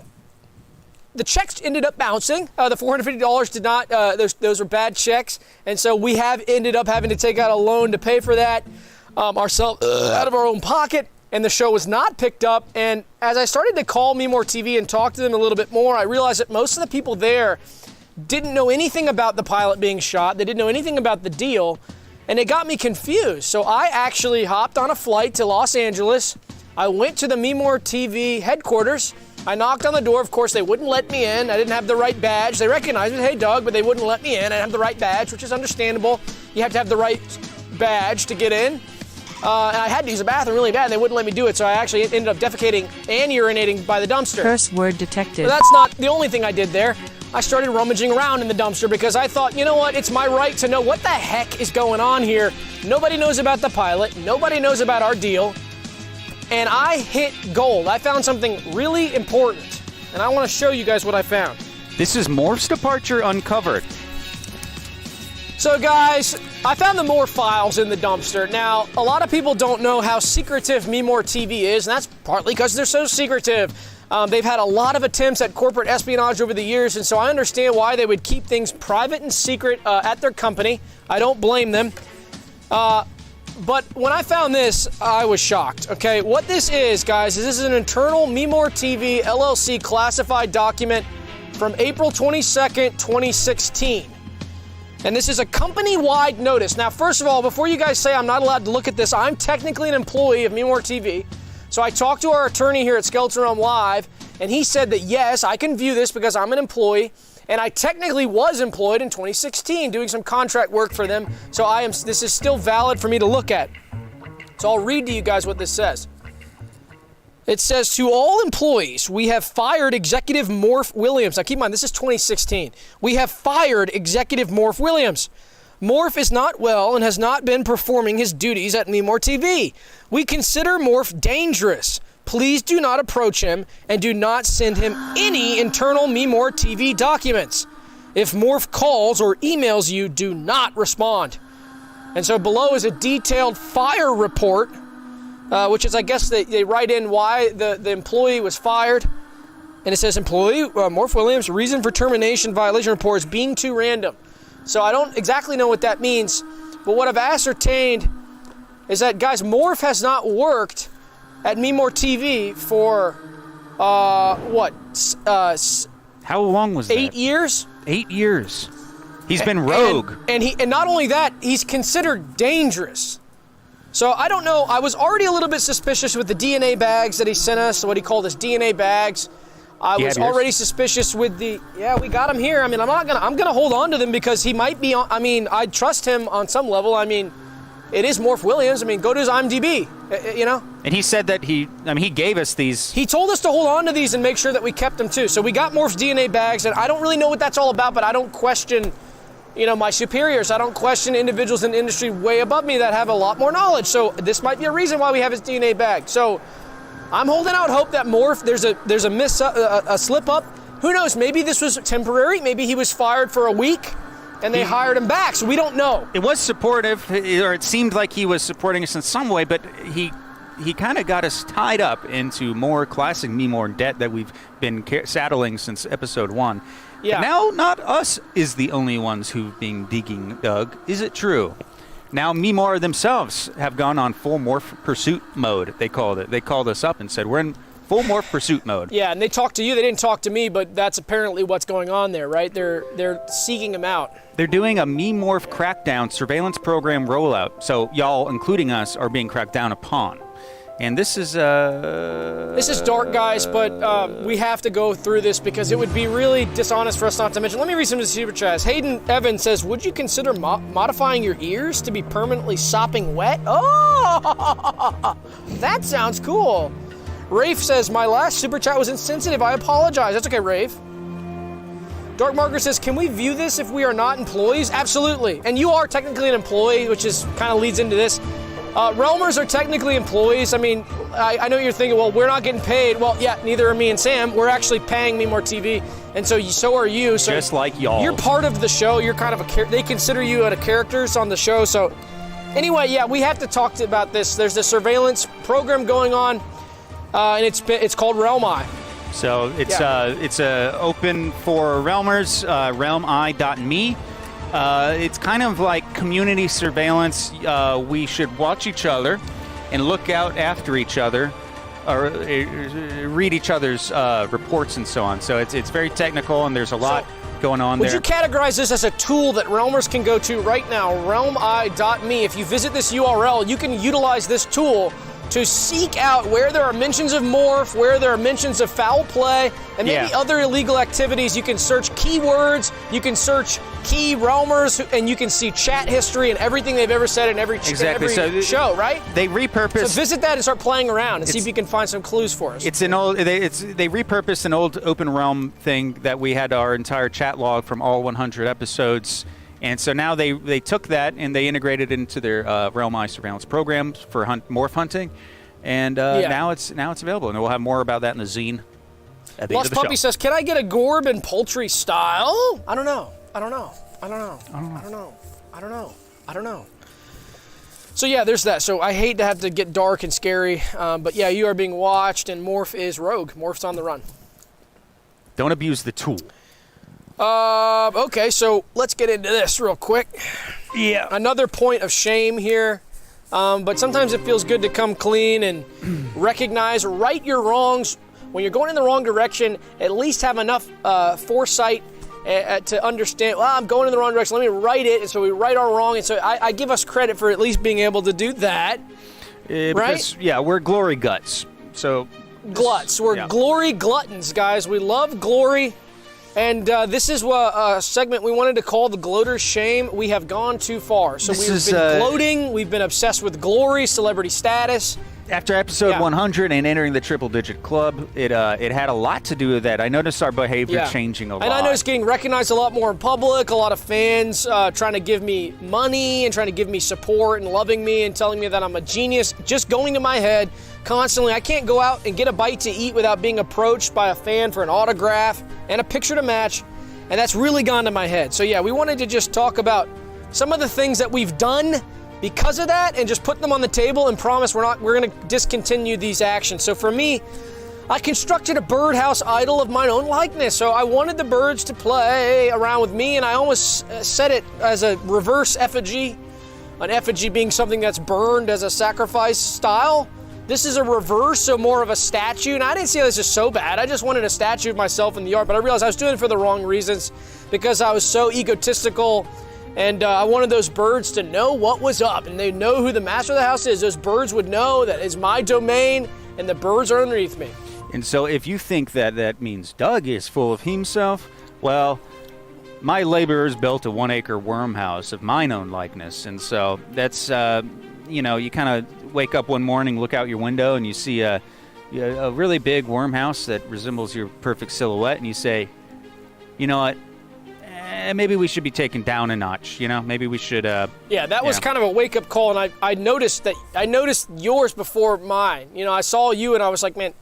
the checks ended up bouncing. The $450 did not, those were bad checks. And so we have ended up having to take out a loan to pay for that ourselves out of our own pocket. And the show was not picked up. And as I started to call MeMoreTV and talk to them a little bit more, I realized that most of the people there didn't know anything about the pilot being shot. They didn't know anything about the deal. And it got me confused. So I actually hopped on a flight to Los Angeles. I went to the MeMoreTV headquarters. I knocked on the door. Of course, they wouldn't let me in. I didn't have the right badge. They recognized me. Hey, Doug, but they wouldn't let me in. I didn't have the right badge, which is understandable. You have to have the right badge to get in. And I had to use the bathroom really bad, and they wouldn't let me do it, so I actually ended up defecating and urinating by the dumpster. Curse word detected. But that's not the only thing I did there. I started rummaging around in the dumpster because I thought, you know what, it's my right to know what the heck is going on here. Nobody knows about the pilot. Nobody knows about our deal. And I hit gold. I found something really important, and I want to show you guys what I found. This is Morph's departure uncovered. So guys, I found the Morph files in the dumpster. Now, a lot of people don't know how secretive MeMoreTV is, and that's partly because they're so secretive. They've had a lot of attempts at corporate espionage over the years, and so I understand why they would keep things private and secret at their company. I don't blame them. But when I found this, I was shocked. Okay, what this is, guys, is this is an internal MeMoreTV LLC classified document from April 22nd, 2016. And this is a company-wide notice. Now, first of all, before you guys say I'm not allowed to look at this, I'm technically an employee of MeMoreTV. So I talked to our attorney here at Skeleton Realm Live, and he said that, yes, I can view this because I'm an employee. And I technically was employed in 2016 doing some contract work for them. So this is still valid for me to look at. So I'll read to you guys what this says. It says, to all employees, we have fired Executive Morph Williams. Now keep in mind, this is 2016. We have fired Executive Morph Williams. Morph is not well and has not been performing his duties at MeMoreTV. We consider Morph dangerous. Please do not approach him and do not send him any internal MeMoreTV documents. If Morph calls or emails you, do not respond. And so below is a detailed fire report, which is, I guess, they write in why the employee was fired. And it says, employee Morph Williams, reason for termination violation report is being too random. So I don't exactly know what that means, but what I've ascertained is that, guys, Morph has not worked at MeMoreTV for How long was that? 8 years. 8 years. He's been rogue. And not only that, he's considered dangerous. So I don't know. I was already a little bit suspicious with the DNA bags that he sent us, what he called his DNA bags. I was already suspicious with the, we got him here. I mean, I'm gonna hold on to them because he might be on, I mean, I trust him on some level. I mean, it is Morph Williams. I mean, go to his IMDb, you know? And he said that he gave us these. He told us to hold on to these and make sure that we kept them too. So we got Morph's DNA bags, and I don't really know what that's all about, but I don't question, you know, my superiors. I don't question individuals in the industry way above me that have a lot more knowledge. So this might be a reason why we have his DNA bag. So I'm holding out hope that Morph, there's a slip up. Who knows? Maybe this was temporary. Maybe he was fired for a week and they hired him back. So we don't know. It was supportive, or it seemed like he was supporting us in some way, but he kind of got us tied up into more classic MeMore debt that we've been saddling since episode 1. Yeah. But now, not us is the only ones who've been digging, Doug. Is it true? Now, MeMore themselves have gone on full Morph pursuit mode, they called it. They called us up and said, we're in full Morph pursuit mode. Yeah, and they talked to you. They didn't talk to me, but that's apparently what's going on there, right? They're seeking him out. They're doing a MeMorph crackdown surveillance program rollout. So y'all, including us, are being cracked down upon. And this is dark, guys, but we have to go through this because it would be really dishonest for us not to mention. Let me read some of the super chats. Hayden Evans says, would you consider modifying your ears to be permanently sopping wet? Oh, that sounds cool. Rafe says, my last super chat was insensitive. I apologize. That's okay, Rafe. Dark Marker says, can we view this if we are not employees? Absolutely. And you are technically an employee, which is kind of leads into this. Realmers are technically employees. I mean, I know you're thinking, well, we're not getting paid. Well, yeah, neither are me and Sam. We're actually paying MeMoreTV, and so are you. So just like y'all. You're part of the show. You're kind of they consider you a characters on the show. So anyway, yeah, we have to talk about this. There's a surveillance program going on, and it's called Realmi. So it's open for Realmers, realmi.me. It's kind of like community surveillance. We should watch each other and look out after each other, or read each other's reports and so on. So it's very technical, and there's a lot going on there. Would you categorize this as a tool that Realmers can go to right now, realmi.me? If you visit this URL, you can utilize this tool to seek out where there are mentions of Morph, where there are mentions of foul play, and maybe other illegal activities. You can search keywords, you can search key Realmers, and you can see chat history and everything they've ever said in every show, right? They repurpose. So visit that and start playing around and see if you can find some clues for us. They repurposed an old Open Realm thing that we had our entire chat log from all 100 episodes. And so now they took that and they integrated it into their Realmi surveillance programs for Morph hunting, and now it's available. And we'll have more about that in the zine at the end of the show. Puppy says, "Can I get a Gorb and poultry style?" I don't know. So yeah, there's that. So I hate to have to get dark and scary, but yeah, you are being watched, and Morph is rogue. Morph's on the run. Don't abuse the tool. Okay, so let's get into this real quick. Yeah. Another point of shame here, but sometimes it feels good to come clean and recognize, right your wrongs. When you're going in the wrong direction, at least have enough foresight to understand, well, I'm going in the wrong direction, let me right it, and so we right our wrong, and so I give us credit for at least being able to do that, right? Because, we're glory guts, so... Gluts. We're glory gluttons, guys. We love glory. And this is a segment we wanted to call the Gloater's Shame. We have gone too far. So we've been gloating. We've been obsessed with glory, celebrity status. After episode 100 and entering the triple-digit club, it had a lot to do with that. I noticed our behavior changing a lot. And I noticed getting recognized a lot more in public, a lot of fans trying to give me money and trying to give me support and loving me and telling me that I'm a genius, just going to my head constantly. I can't go out and get a bite to eat without being approached by a fan for an autograph and a picture to match, and that's really gone to my head. So yeah, we wanted to just talk about some of the things that we've done because of that and just put them on the table and promise we're going to discontinue these actions. So for me, I constructed a birdhouse idol of my own likeness. So I wanted the birds to play around with me, and I almost set it as a reverse effigy, an effigy being something that's burned as a sacrifice style. This is a reverse, so more of a statue. And I didn't see this as so bad. I just wanted a statue of myself in the yard, but I realized I was doing it for the wrong reasons because I was so egotistical, and I wanted those birds to know what was up, and they know who the master of the house is. Those birds would know that it's my domain, and the birds are underneath me. And so if you think that that means Doug is full of himself, well, my laborers built a 1 acre worm house of mine own likeness. And so that's, you know, you kind of wake up one morning, look out your window, and you see a really big worm house that resembles your perfect silhouette, and you say, you know what? Maybe we should be taken down a notch, you know? Maybe we should, Yeah, that was kind of a wake-up call, and I noticed yours before mine. You know, I saw you, and I was like, man,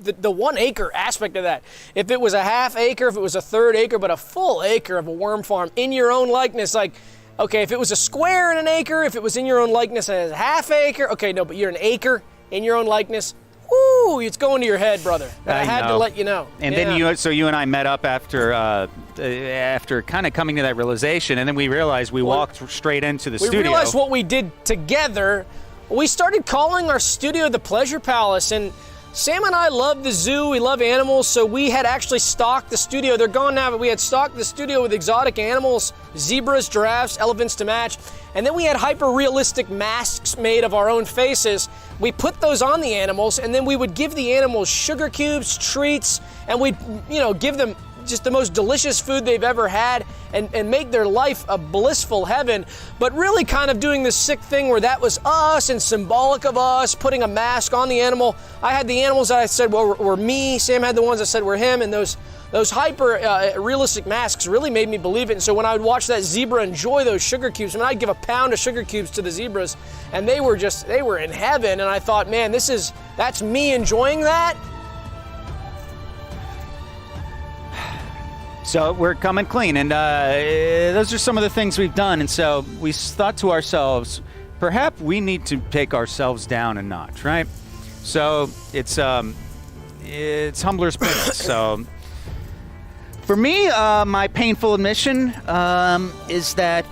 the 1 acre aspect of that. If it was a half acre, if it was a third acre, but a full acre of a worm farm in your own likeness, like, okay, if it was a square in an acre, if it was in your own likeness and a half acre, okay, no, but you're an acre in your own likeness. Woo, it's going to your head, brother. I had to let you know. And then you and I met up after kind of coming to that realization, and then we realized we walked straight into the studio. We realized what we did together. We started calling our studio the Pleasure Palace, and Sam and I love the zoo, we love animals, so we had actually stocked the studio. They're gone now, but we had stocked the studio with exotic animals, zebras, giraffes, elephants to match, and then we had hyper-realistic masks made of our own faces. We put those on the animals, and then we would give the animals sugar cubes, treats, and we'd, you know, give them just the most delicious food they've ever had and make their life a blissful heaven, but really kind of doing this sick thing where that was us and symbolic of us, putting a mask on the animal. I had the animals that I said were me, Sam had the ones that said were him, and those hyper realistic masks really made me believe it. And so when I would watch that zebra enjoy those sugar cubes, I mean, I'd give a pound of sugar cubes to the zebras, and they were in heaven, and I thought, man, that's me enjoying that. So we're coming clean, and those are some of the things we've done. And so we thought to ourselves, perhaps we need to take ourselves down a notch, right? So it's humbler spirits. So for me, my painful admission is that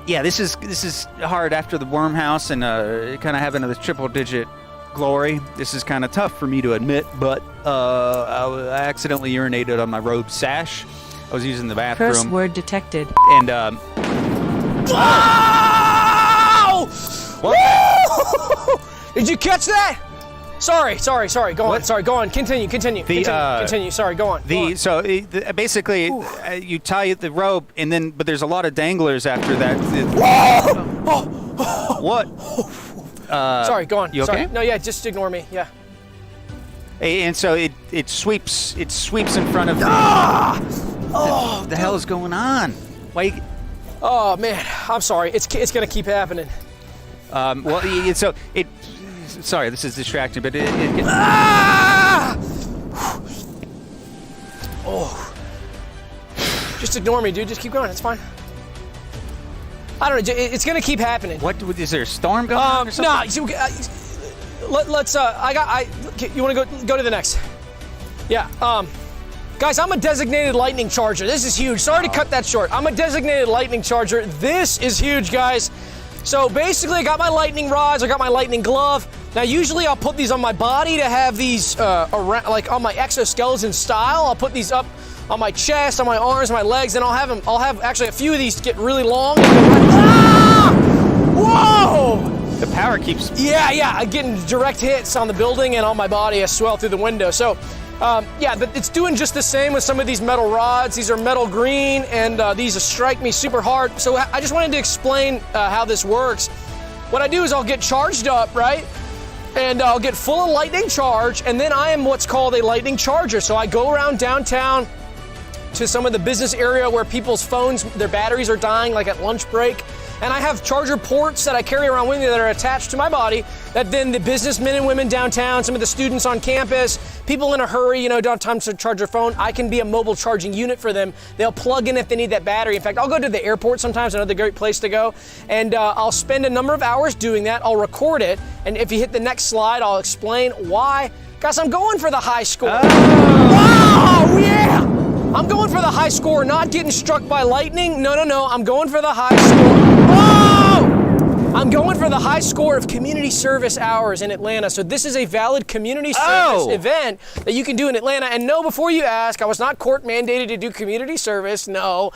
this is hard after the worm house and kind of having this triple-digit glory. This is kind of tough for me to admit, but I accidentally urinated on my robe sash. I was using the bathroom. Curse word detected. And What? Did you catch that? Sorry. Go on. Sorry, go on. Continue. Continue. Sorry, go on. Basically, you tie the rope, but there's a lot of danglers after that. What? Sorry, go on. You okay? Sorry. No, yeah, just ignore me. Yeah. And so it sweeps in front of. The hell is going on? Why? Oh man, I'm sorry. It's gonna keep happening. Sorry, this is distracting, but Just ignore me, dude. Just keep going. It's fine. I don't know. It's gonna keep happening. What is there a storm going on or something? Let's. You want to go to the next? Yeah. Guys, I'm a designated lightning charger. This is huge. Sorry to cut that short. I'm a designated lightning charger. This is huge, guys. So basically, I got my lightning rods. I got my lightning glove. Now, usually I'll put these on my body to have these around, like on my exoskeleton style. I'll put these up on my chest, on my arms, my legs, and I'll have actually a few of these get really long. Whoa! The power keeps. Yeah, I'm getting direct hits on the building and on my body. I swell through the window. So, but it's doing just the same with some of these metal rods. These are metal green, and these strike me super hard. So I just wanted to explain how this works. What I do is I'll get charged up, right? And I'll get full of lightning charge, and then I am what's called a lightning charger. So I go around downtown to some of the business area where people's phones, their batteries are dying, like at lunch break. And I have charger ports that I carry around with me that are attached to my body that then the businessmen and women downtown, some of the students on campus, people in a hurry, don't have time to charge their phone, I can be a mobile charging unit for them. They'll plug in if they need that battery. In fact, I'll go to the airport sometimes, another great place to go, and I'll spend a number of hours doing that. I'll record it, and if you hit the next slide, I'll explain why. Guys, I'm going for the high score. Oh, yeah! I'm going for the high score, not getting struck by lightning. No, I'm going for the high score. Oh! I'm going for the high score of community service hours in Atlanta. So this is a valid community service event that you can do in Atlanta. And no, before you ask, I was not court mandated to do community service. No,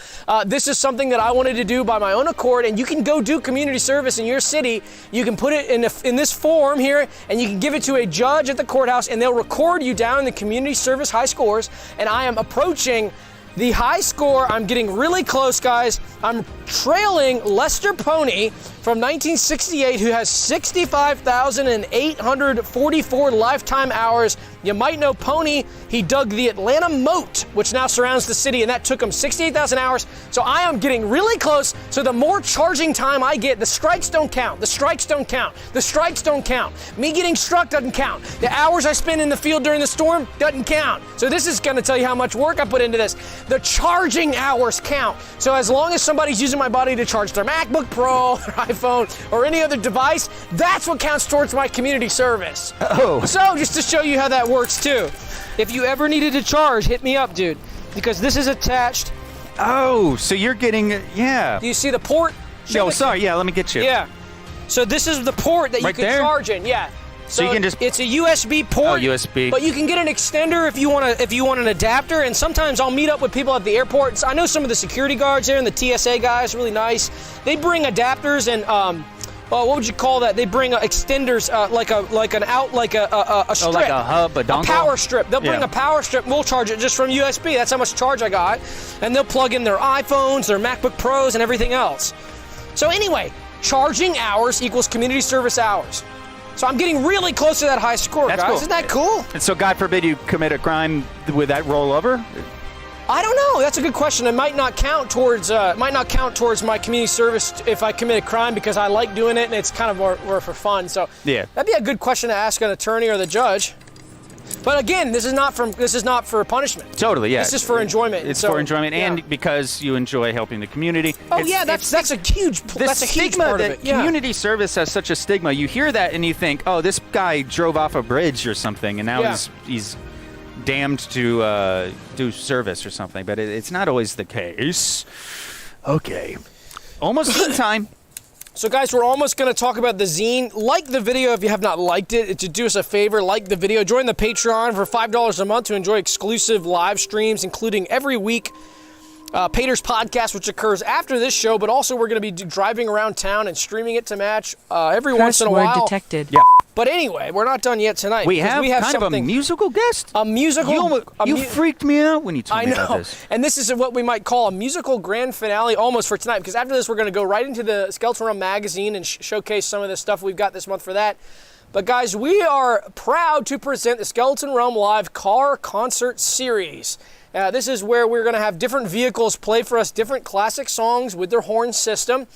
this is something that I wanted to do by my own accord. And you can go do community service in your city. You can put it in this form here, and you can give it to a judge at the courthouse, and they'll record you down in the community service high scores. And I am approaching the high score. I'm getting really close, guys. I'm trailing Lester Pony from 1968, who has 65,844 lifetime hours. You might know Pony. He dug the Atlanta moat, which now surrounds the city, and that took him 68,000 hours. So I am getting really close. So the more charging time I get, the strikes don't count. The strikes don't count. The strikes don't count. Me getting struck doesn't count. The hours I spend in the field during the storm doesn't count. So this is going to tell you how much work I put into this. The charging hours count. So as long as somebody's using my body to charge their MacBook Pro, their iPhone, or any other device, that's what counts towards my community service. Oh. So just to show you how that works too. If you ever needed to charge, hit me up, dude, because this is attached. Oh, so you're getting, yeah. Do you see the port? No, sorry, yeah, let me get you. Yeah. So this is the port that you Right can there? charge in, yeah. So you can just- it's a USB port. Oh, USB. But you can get an extender if you want an adapter, and sometimes I'll meet up with people at the airport. So I know some of the security guards there and the TSA guys, really nice. They bring adapters and well, what would you call that? They bring extenders, like a strip. Oh, like a hub, a dongle? A power strip. They'll bring Yeah. a power strip, and we'll charge it just from USB. That's how much charge I got. And they'll plug in their iPhones, their MacBook Pros, and everything else. So anyway, charging hours equals community service hours. So I'm getting really close to that high score, That's guys. cool. Isn't that cool? And so God forbid you commit a crime, would that roll over? I don't know. That's a good question. It might not count towards my community service if I commit a crime, because I like doing it and it's kind of more for fun. So Yeah. that'd be a good question to ask an attorney or the judge. But again, this is not for punishment. Totally, yeah. This is for enjoyment. It's So, for enjoyment, yeah. and because you enjoy helping the community. Oh It's- yeah, that's a huge the that's a huge stigma part of that it. Yeah. community service has such a stigma. You hear that and you think, oh, this guy drove off a bridge or something, and now Yeah. he's damned to do service or something. But it's not always the case. Okay, almost in time. So guys, we're almost going to talk about the zine. Like the video if you have not liked it. To do us a favor, like the video. Join the Patreon for $5 a month to enjoy exclusive live streams, including every week Pater's podcast, which occurs after this show, but also we're going to be driving around town and streaming it to match every once in a Curse word while. detected. Yeah. But anyway, we're not done yet tonight. We because have kind of a something- musical guest. a musical. You freaked me out when you told I me know, about this. and this is what we might call a musical grand finale almost for tonight, because after this we're going to go right into the Skeleton Realm magazine and showcase some of the stuff we've got this month for that. But guys, we are proud to present the Skeleton Realm Live Car Concert Series. This is where we're going to have different vehicles play for us different classic songs with their horn system.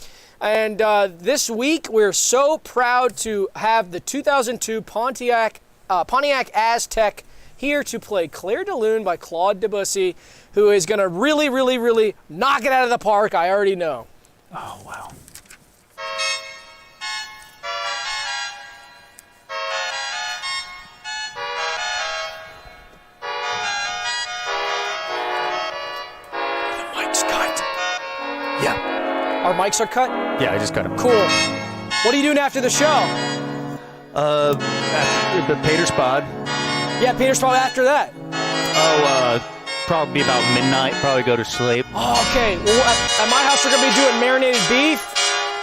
And this week, we're so proud to have the 2002 Pontiac Aztec here to play Claire de Lune by Claude Debussy, who is going to really, really, really knock it out of the park, I already know. Oh, wow. The mic's cut. Yeah. Our mics are cut? Yeah, I just got him. Cool. What are you doing after the show? The Pater's Pod. Yeah, Peter's probably after that. Oh, probably about midnight. Probably go to sleep. Oh, okay. Well, at my house, we're going to be doing marinated beef.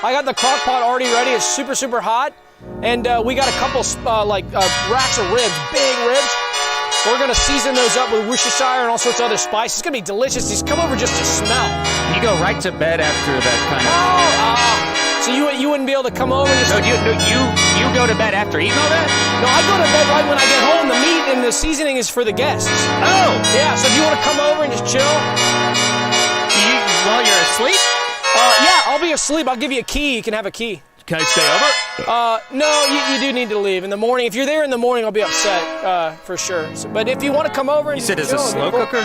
I got the crock pot already ready. It's super, super hot. And we got a couple, racks of ribs, big ribs. We're going to season those up with Worcestershire and all sorts of other spices. It's going to be delicious. These come over just to smell. You go right to bed after that kind of. So you wouldn't be able to come over and just... No, you go to bed after eating all that? No, I go to bed right when I get home. The meat and the seasoning is for the guests. Oh! Yeah, so if you want to come over and just chill... While you're asleep? Yeah, I'll be asleep. I'll give you a key. You can have a key. Can I stay over? No, you do need to leave in the morning. If you're there in the morning, I'll be upset, for sure. So, but if you want to come over and You said it's a chill, slow cooker?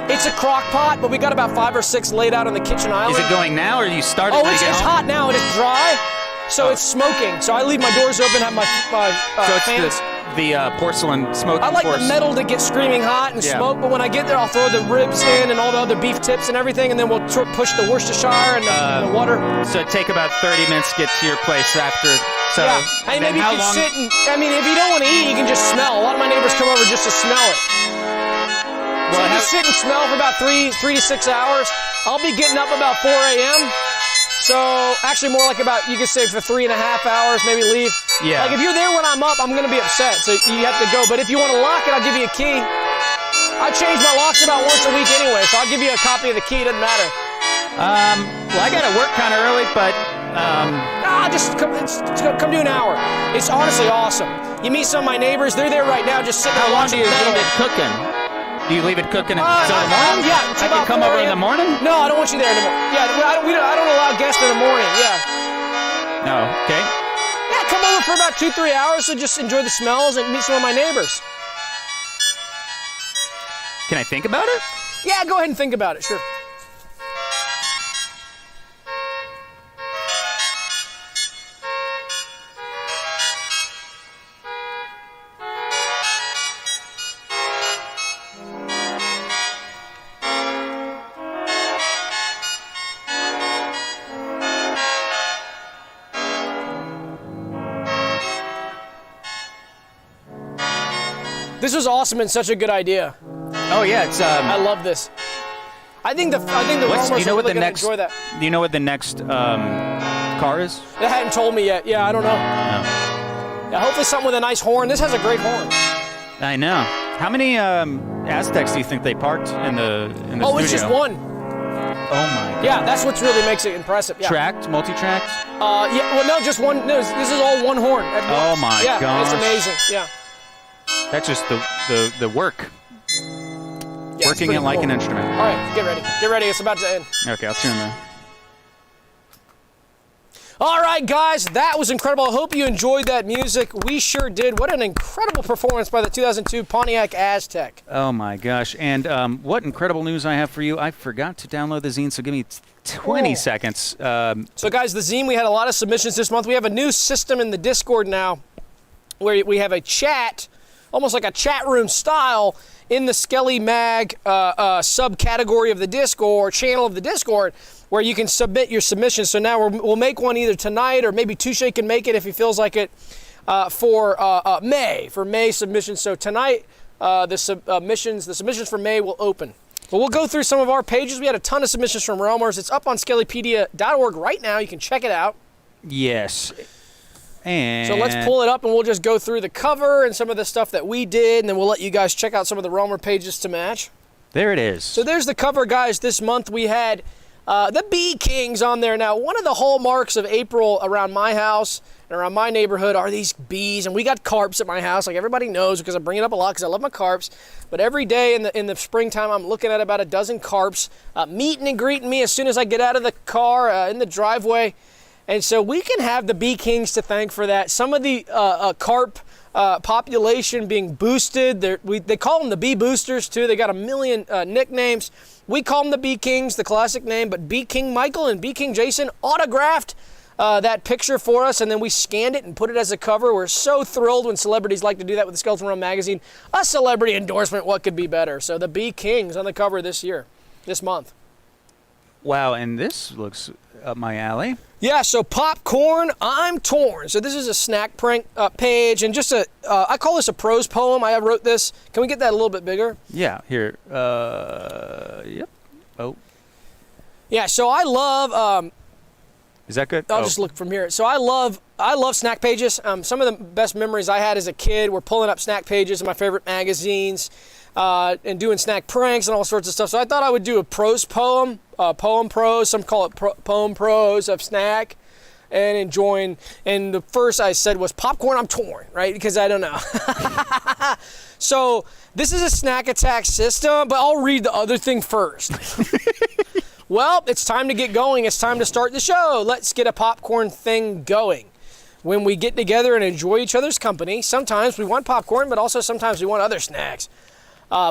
It's a crock pot, but we got about 5 or 6 laid out on the kitchen island. Is it going now, or you started when you it's get home? hot now and it's dry, so it's smoking. So I leave my doors open, have my So it's fans. porcelain smoking I like force. the metal to get screaming hot and Yeah. smoke, but when I get there, I'll throw the ribs in and all the other beef tips and everything, and then we'll push the Worcestershire and the water. So it'd take about 30 minutes to get to your place after. So Yeah, hey, then maybe you how can long? sit and, I mean, if you don't want to eat, you can just smell. A lot of my neighbors come over just to smell it. So Well, just sit and smell for about 3 to 6 hours. I'll be getting up about 4 a.m. So actually more like about, you could say for 3.5 hours, maybe leave. Yeah. Like if you're there when I'm up, I'm going to be upset. So you have to go. But if you want to lock it, I'll give you a key. I change my locks about once a week anyway, so I'll give you a copy of the key. Doesn't matter. Well, I got to work kind of early, but Just come do an hour. It's honestly awesome. You meet some of my neighbors. They're there right now just sitting how there long watching do you metal. leave it cooking? Do you leave it cooking until the morning? Yeah. I can come over in the morning? No, I don't want you there in the morning. Yeah, I don't allow guests in the morning. Yeah. No, okay. Yeah, come over for about 2-3 hours and just enjoy the smells and meet some of my neighbors. Can I think about it? Yeah, go ahead and think about it, sure. This was awesome and such a good idea. Oh yeah, it's I love this. I think the what's, Roamers you know are what really the gonna next enjoy that. Do you know what the next car is? They hadn't told me yet. Yeah, I don't know. No. Yeah, hopefully something with a nice horn. This has a great horn. I know. How many Aztecs do you think they parked in the studio? Oh, it's just one. Oh my god. Yeah, that's what really makes it impressive. Yeah. Tracked, multi-tracked? Yeah. Well, no, just one. No, this is all one horn. At Oh once. my yeah, gosh. it's amazing. Yeah. That's just the work. Yeah, it's Working pretty it like cool. an instrument. All right, get ready. Get ready. It's about to end. Okay, I'll tune in. All right, guys, that was incredible. I hope you enjoyed that music. We sure did. What an incredible performance by the 2002 Pontiac Aztek. Oh my gosh. And what incredible news I have for you. I forgot to download the zine, so give me 20 seconds. So, guys, the zine, we had a lot of submissions this month. We have a new system in the Discord now where we have a chat, almost like a chat room style, in the Skelly Mag subcategory of the Discord, channel of the Discord, where you can submit your submissions. So now we'll make one either tonight or maybe Touche can make it if he feels like it for May submissions. So tonight the submissions for May will open. But we'll go through some of our pages. We had a ton of submissions from Realmers. It's up on skellypedia.org right now. You can check it out. Yes. And So let's pull it up and we'll just go through the cover and some of the stuff that we did, and then we'll let you guys check out some of the Realmer pages to match. There it is. So there's the cover, guys. This month we had the Bee Kings on there. Now, one of the hallmarks of April around my house and around my neighborhood are these bees, and we got carps at my house, like everybody knows, because I bring it up a lot because I love my carps. But every day in the springtime, I'm looking at about a dozen carps meeting and greeting me as soon as I get out of the car in the driveway. And so we can have the Bee Kings to thank for that. Some of the carp population being boosted. They call them the Bee Boosters too. They got a million nicknames. We call them the Bee Kings, the classic name, but Bee King Michael and Bee King Jason autographed that picture for us, and then we scanned it and put it as a cover. We're so thrilled when celebrities like to do that with the Skeleton Realm magazine. A celebrity endorsement, what could be better? So the Bee Kings on the cover this month. Wow, and this looks up my alley. Yeah, so Popcorn, I'm Torn. So this is a snack prank page, and just I call this a prose poem. I wrote this. Can we get that a little bit bigger? Yeah, here. Yep. Oh. Yeah, so I love, Is that good? I'll just look from here. So I love snack pages. Some of the best memories I had as a kid were pulling up snack pages in my favorite magazines and doing snack pranks and all sorts of stuff. So I thought I would do a prose poem, poem prose, some call it poem prose of snack, and enjoying. And the first I said was Popcorn, I'm Torn, right? Because I don't know. So this is a snack attack system, but I'll read the other thing first. Well, it's time to get going. It's time to start the show. Let's get a popcorn thing going. When we get together and enjoy each other's company, sometimes we want popcorn, but also sometimes we want other snacks.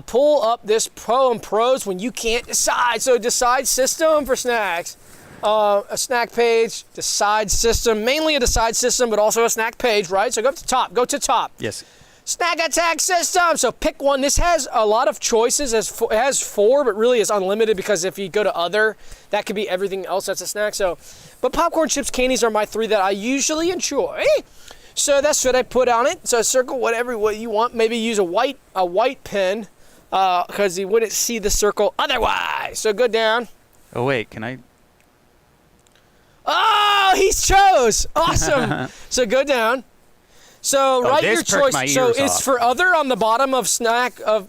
Pull up this poem prose when you can't decide. So decide system for snacks. A snack page, decide system, mainly a decide system, but also a snack page, right? So go up to top. Go to top. Yes. Snack attack system. So pick one. This has a lot of choices. It has 4, but really is unlimited because if you go to other, that could be everything else that's a snack. So, but popcorn, chips, candies are my 3 that I usually enjoy. So that's what I put on it. So circle whatever what you want. Maybe use a white pen because you wouldn't see the circle otherwise. So go down. Oh wait, can I? Oh, he chose. Awesome. So go down. So write your choice. So it's for other on the bottom of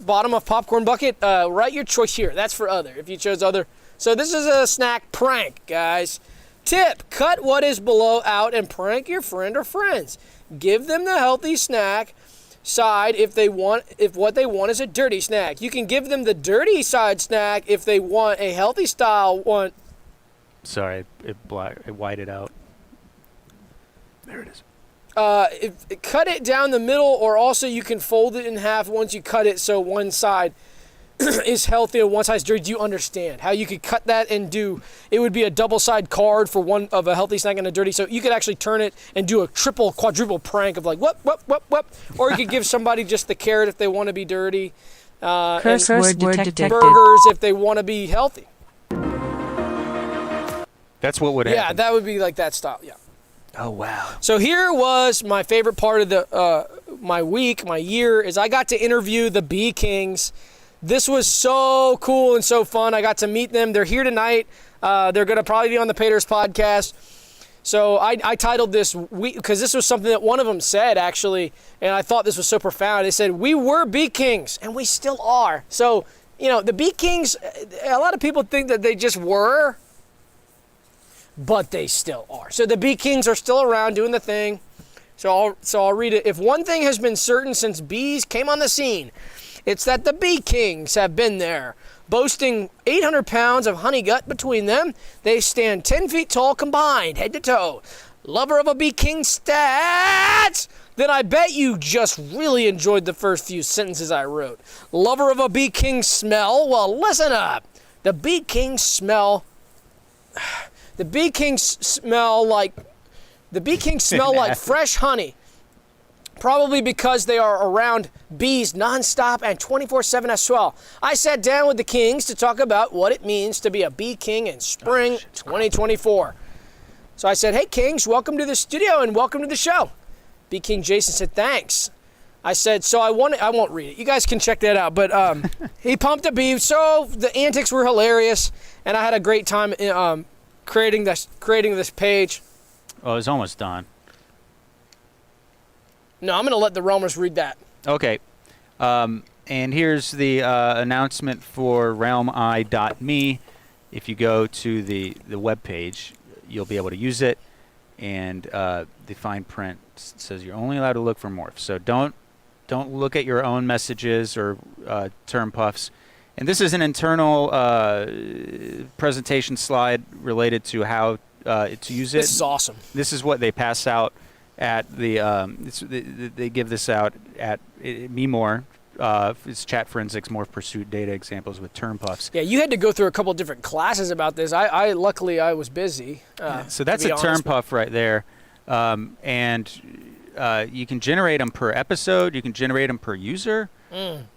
bottom of popcorn bucket. Write your choice here. That's for other. If you chose other. So this is a snack prank, guys. Tip: cut what is below out and prank your friend or friends. Give them the healthy snack side if what they want is a dirty snack. You can give them the dirty side snack if they want a healthy style one. Sorry, it whited out. There it is. Cut it down the middle, or also you can fold it in half once you cut it so one side is healthy and one side's dirty. Do you understand how you could cut that and it would be a double side card for one of a healthy snack and a dirty, so you could actually turn it and do a triple, quadruple prank of like whoop. Or you could give somebody just the carrot if they want to be dirty. Curse word detected. Burgers if they want to be healthy. That's what would happen. Yeah, that would be like that style. Yeah. Oh wow. So here was my favorite part of the my year is I got to interview the Bee Kings. This was so cool and so fun. I got to meet them. They're here tonight. They're going to probably be on the Paters podcast. So I titled this because this was something that one of them said actually, and I thought this was so profound. They said, "We were Bee Kings and we still are." So, the Bee Kings, a lot of people think that they just were, but they still are. So the Bee Kings are still around doing the thing. So I'll read it. If one thing has been certain since bees came on the scene, it's that the Bee Kings have been there. Boasting 800 pounds of honey gut between them, they stand 10 feet tall combined, head to toe. Lover of a Bee King stats? Then I bet you just really enjoyed the first few sentences I wrote. Lover of a Bee King smell? Well, listen up. The Bee Kings smell... The Bee Kings smell like fresh honey, probably because they are around bees nonstop and 24/7 as well. I sat down with the Kings to talk about what it means to be a Bee King in spring 2024. So I said, "Hey Kings, welcome to the studio and welcome to the show." Bee King Jason said, "Thanks." I said, "So I won't read it. You guys can check that out." But he pumped a bee. So the antics were hilarious, and I had a great time creating this page. Oh, it's almost done. No, I'm going to let the Realmers read that. Okay. And here's the announcement for realmi.me. If you go to the web page, you'll be able to use it. And the fine print says you're only allowed to look for morphs. So don't look at your own messages or term puffs. And this is an internal presentation slide related to how to use it. This is awesome. This is what they pass out at the. They give this out at MeMore. It's chat forensics, morph pursuit, data examples with term puffs. Yeah, you had to go through a couple of different classes about this. I luckily I was busy. So that's a term puff right there, and you can generate them per episode. You can generate them per user.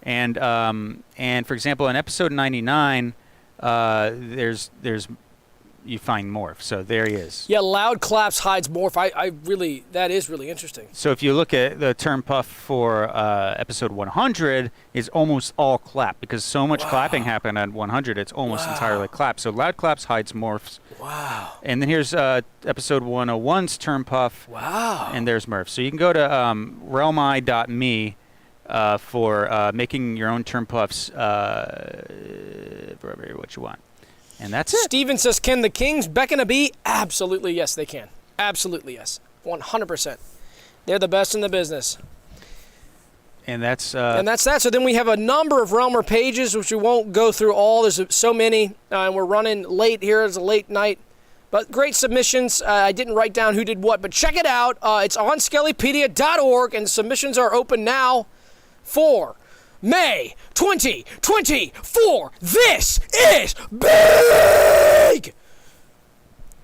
And for example, in episode 99, there's you find Morph. So there he is. Yeah, loud claps hides Morph. That is really interesting. So if you look at the term puff for episode 100, is almost all clap because so much clapping happened at 100. It's almost entirely clap. So loud claps hides Morphs. Wow. And then here's episode 101's term puff. Wow. And there's Morph. So you can go to realmi.me. For making your own term puffs, what you want. And that's it. Steven says, "Can the Kings beckon a bee?" Absolutely yes, they can. Absolutely yes. 100%. They're the best in the business. And that's that. So then we have a number of Realmer pages, which we won't go through all. There's so many, and we're running late here. It's a late night. But great submissions. I didn't write down who did what, but check it out. It's on skellypedia.org, and submissions are open now for May 2024. This is big!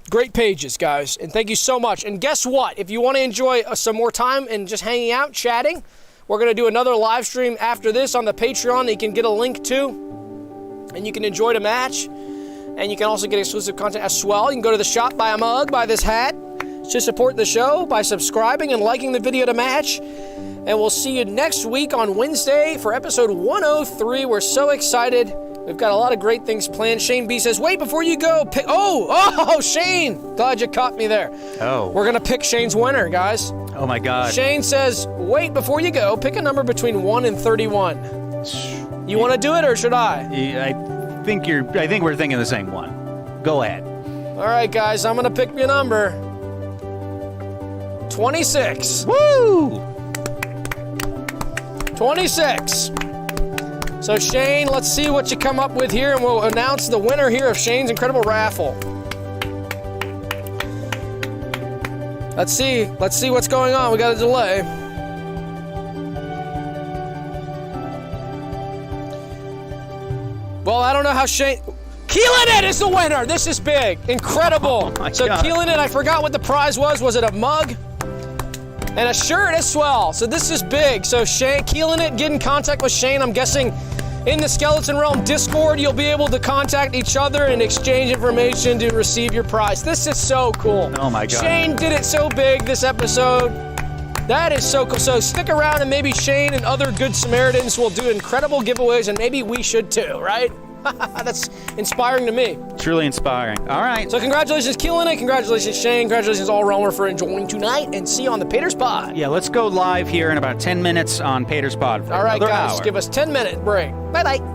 Great pages, guys, and thank you so much. And guess what? If you want to enjoy some more time and just hanging out, chatting, We're going to do another live stream after this on the Patreon that you can get a link to, and you can enjoy the match. And you can also get exclusive content as well. You can go to the shop, buy a mug, buy this hat to support the show by subscribing and liking the video to match. And we'll see you next week on Wednesday for episode 103. We're so excited. We've got a lot of great things planned. Shane B says, wait, before you go, pick... Oh, Shane! Glad you caught me there. Oh. We're going to pick Shane's winner, guys. Oh, my God. Shane says, wait, before you go, pick a number between 1 and 31. You want to do it, or should I? I think we're thinking the same one. Go ahead. All right, guys, I'm going to pick your number. 26. Woo! 26. So, Shane, let's see what you come up with here, and we'll announce the winner here of Shane's incredible raffle. Let's see what's going on. We got a delay. Well, I don't know how Shane... Keelan is the winner. This is big. Incredible. Oh, so, Keelan, I forgot what the prize was. Was it a mug? And a shirt as well. So this is big. So Shane, Keelan, get in contact with Shane. I'm guessing in the Skeleton Realm Discord, you'll be able to contact each other and exchange information to receive your prize. This is so cool. Oh my God. Shane did it so big this episode. That is so cool. So stick around, and maybe Shane and other good Samaritans will do incredible giveaways, and maybe we should too, right? That's inspiring to me. Truly inspiring. All right. So congratulations, Keelan. Congratulations, Shane. Congratulations, All Realmer, for enjoying tonight. And see you on the Pater's Pod. Yeah, let's go live here in about 10 minutes on Pater's Pod. All right, another guys. hour. Give us 10-minute break. Bye-bye.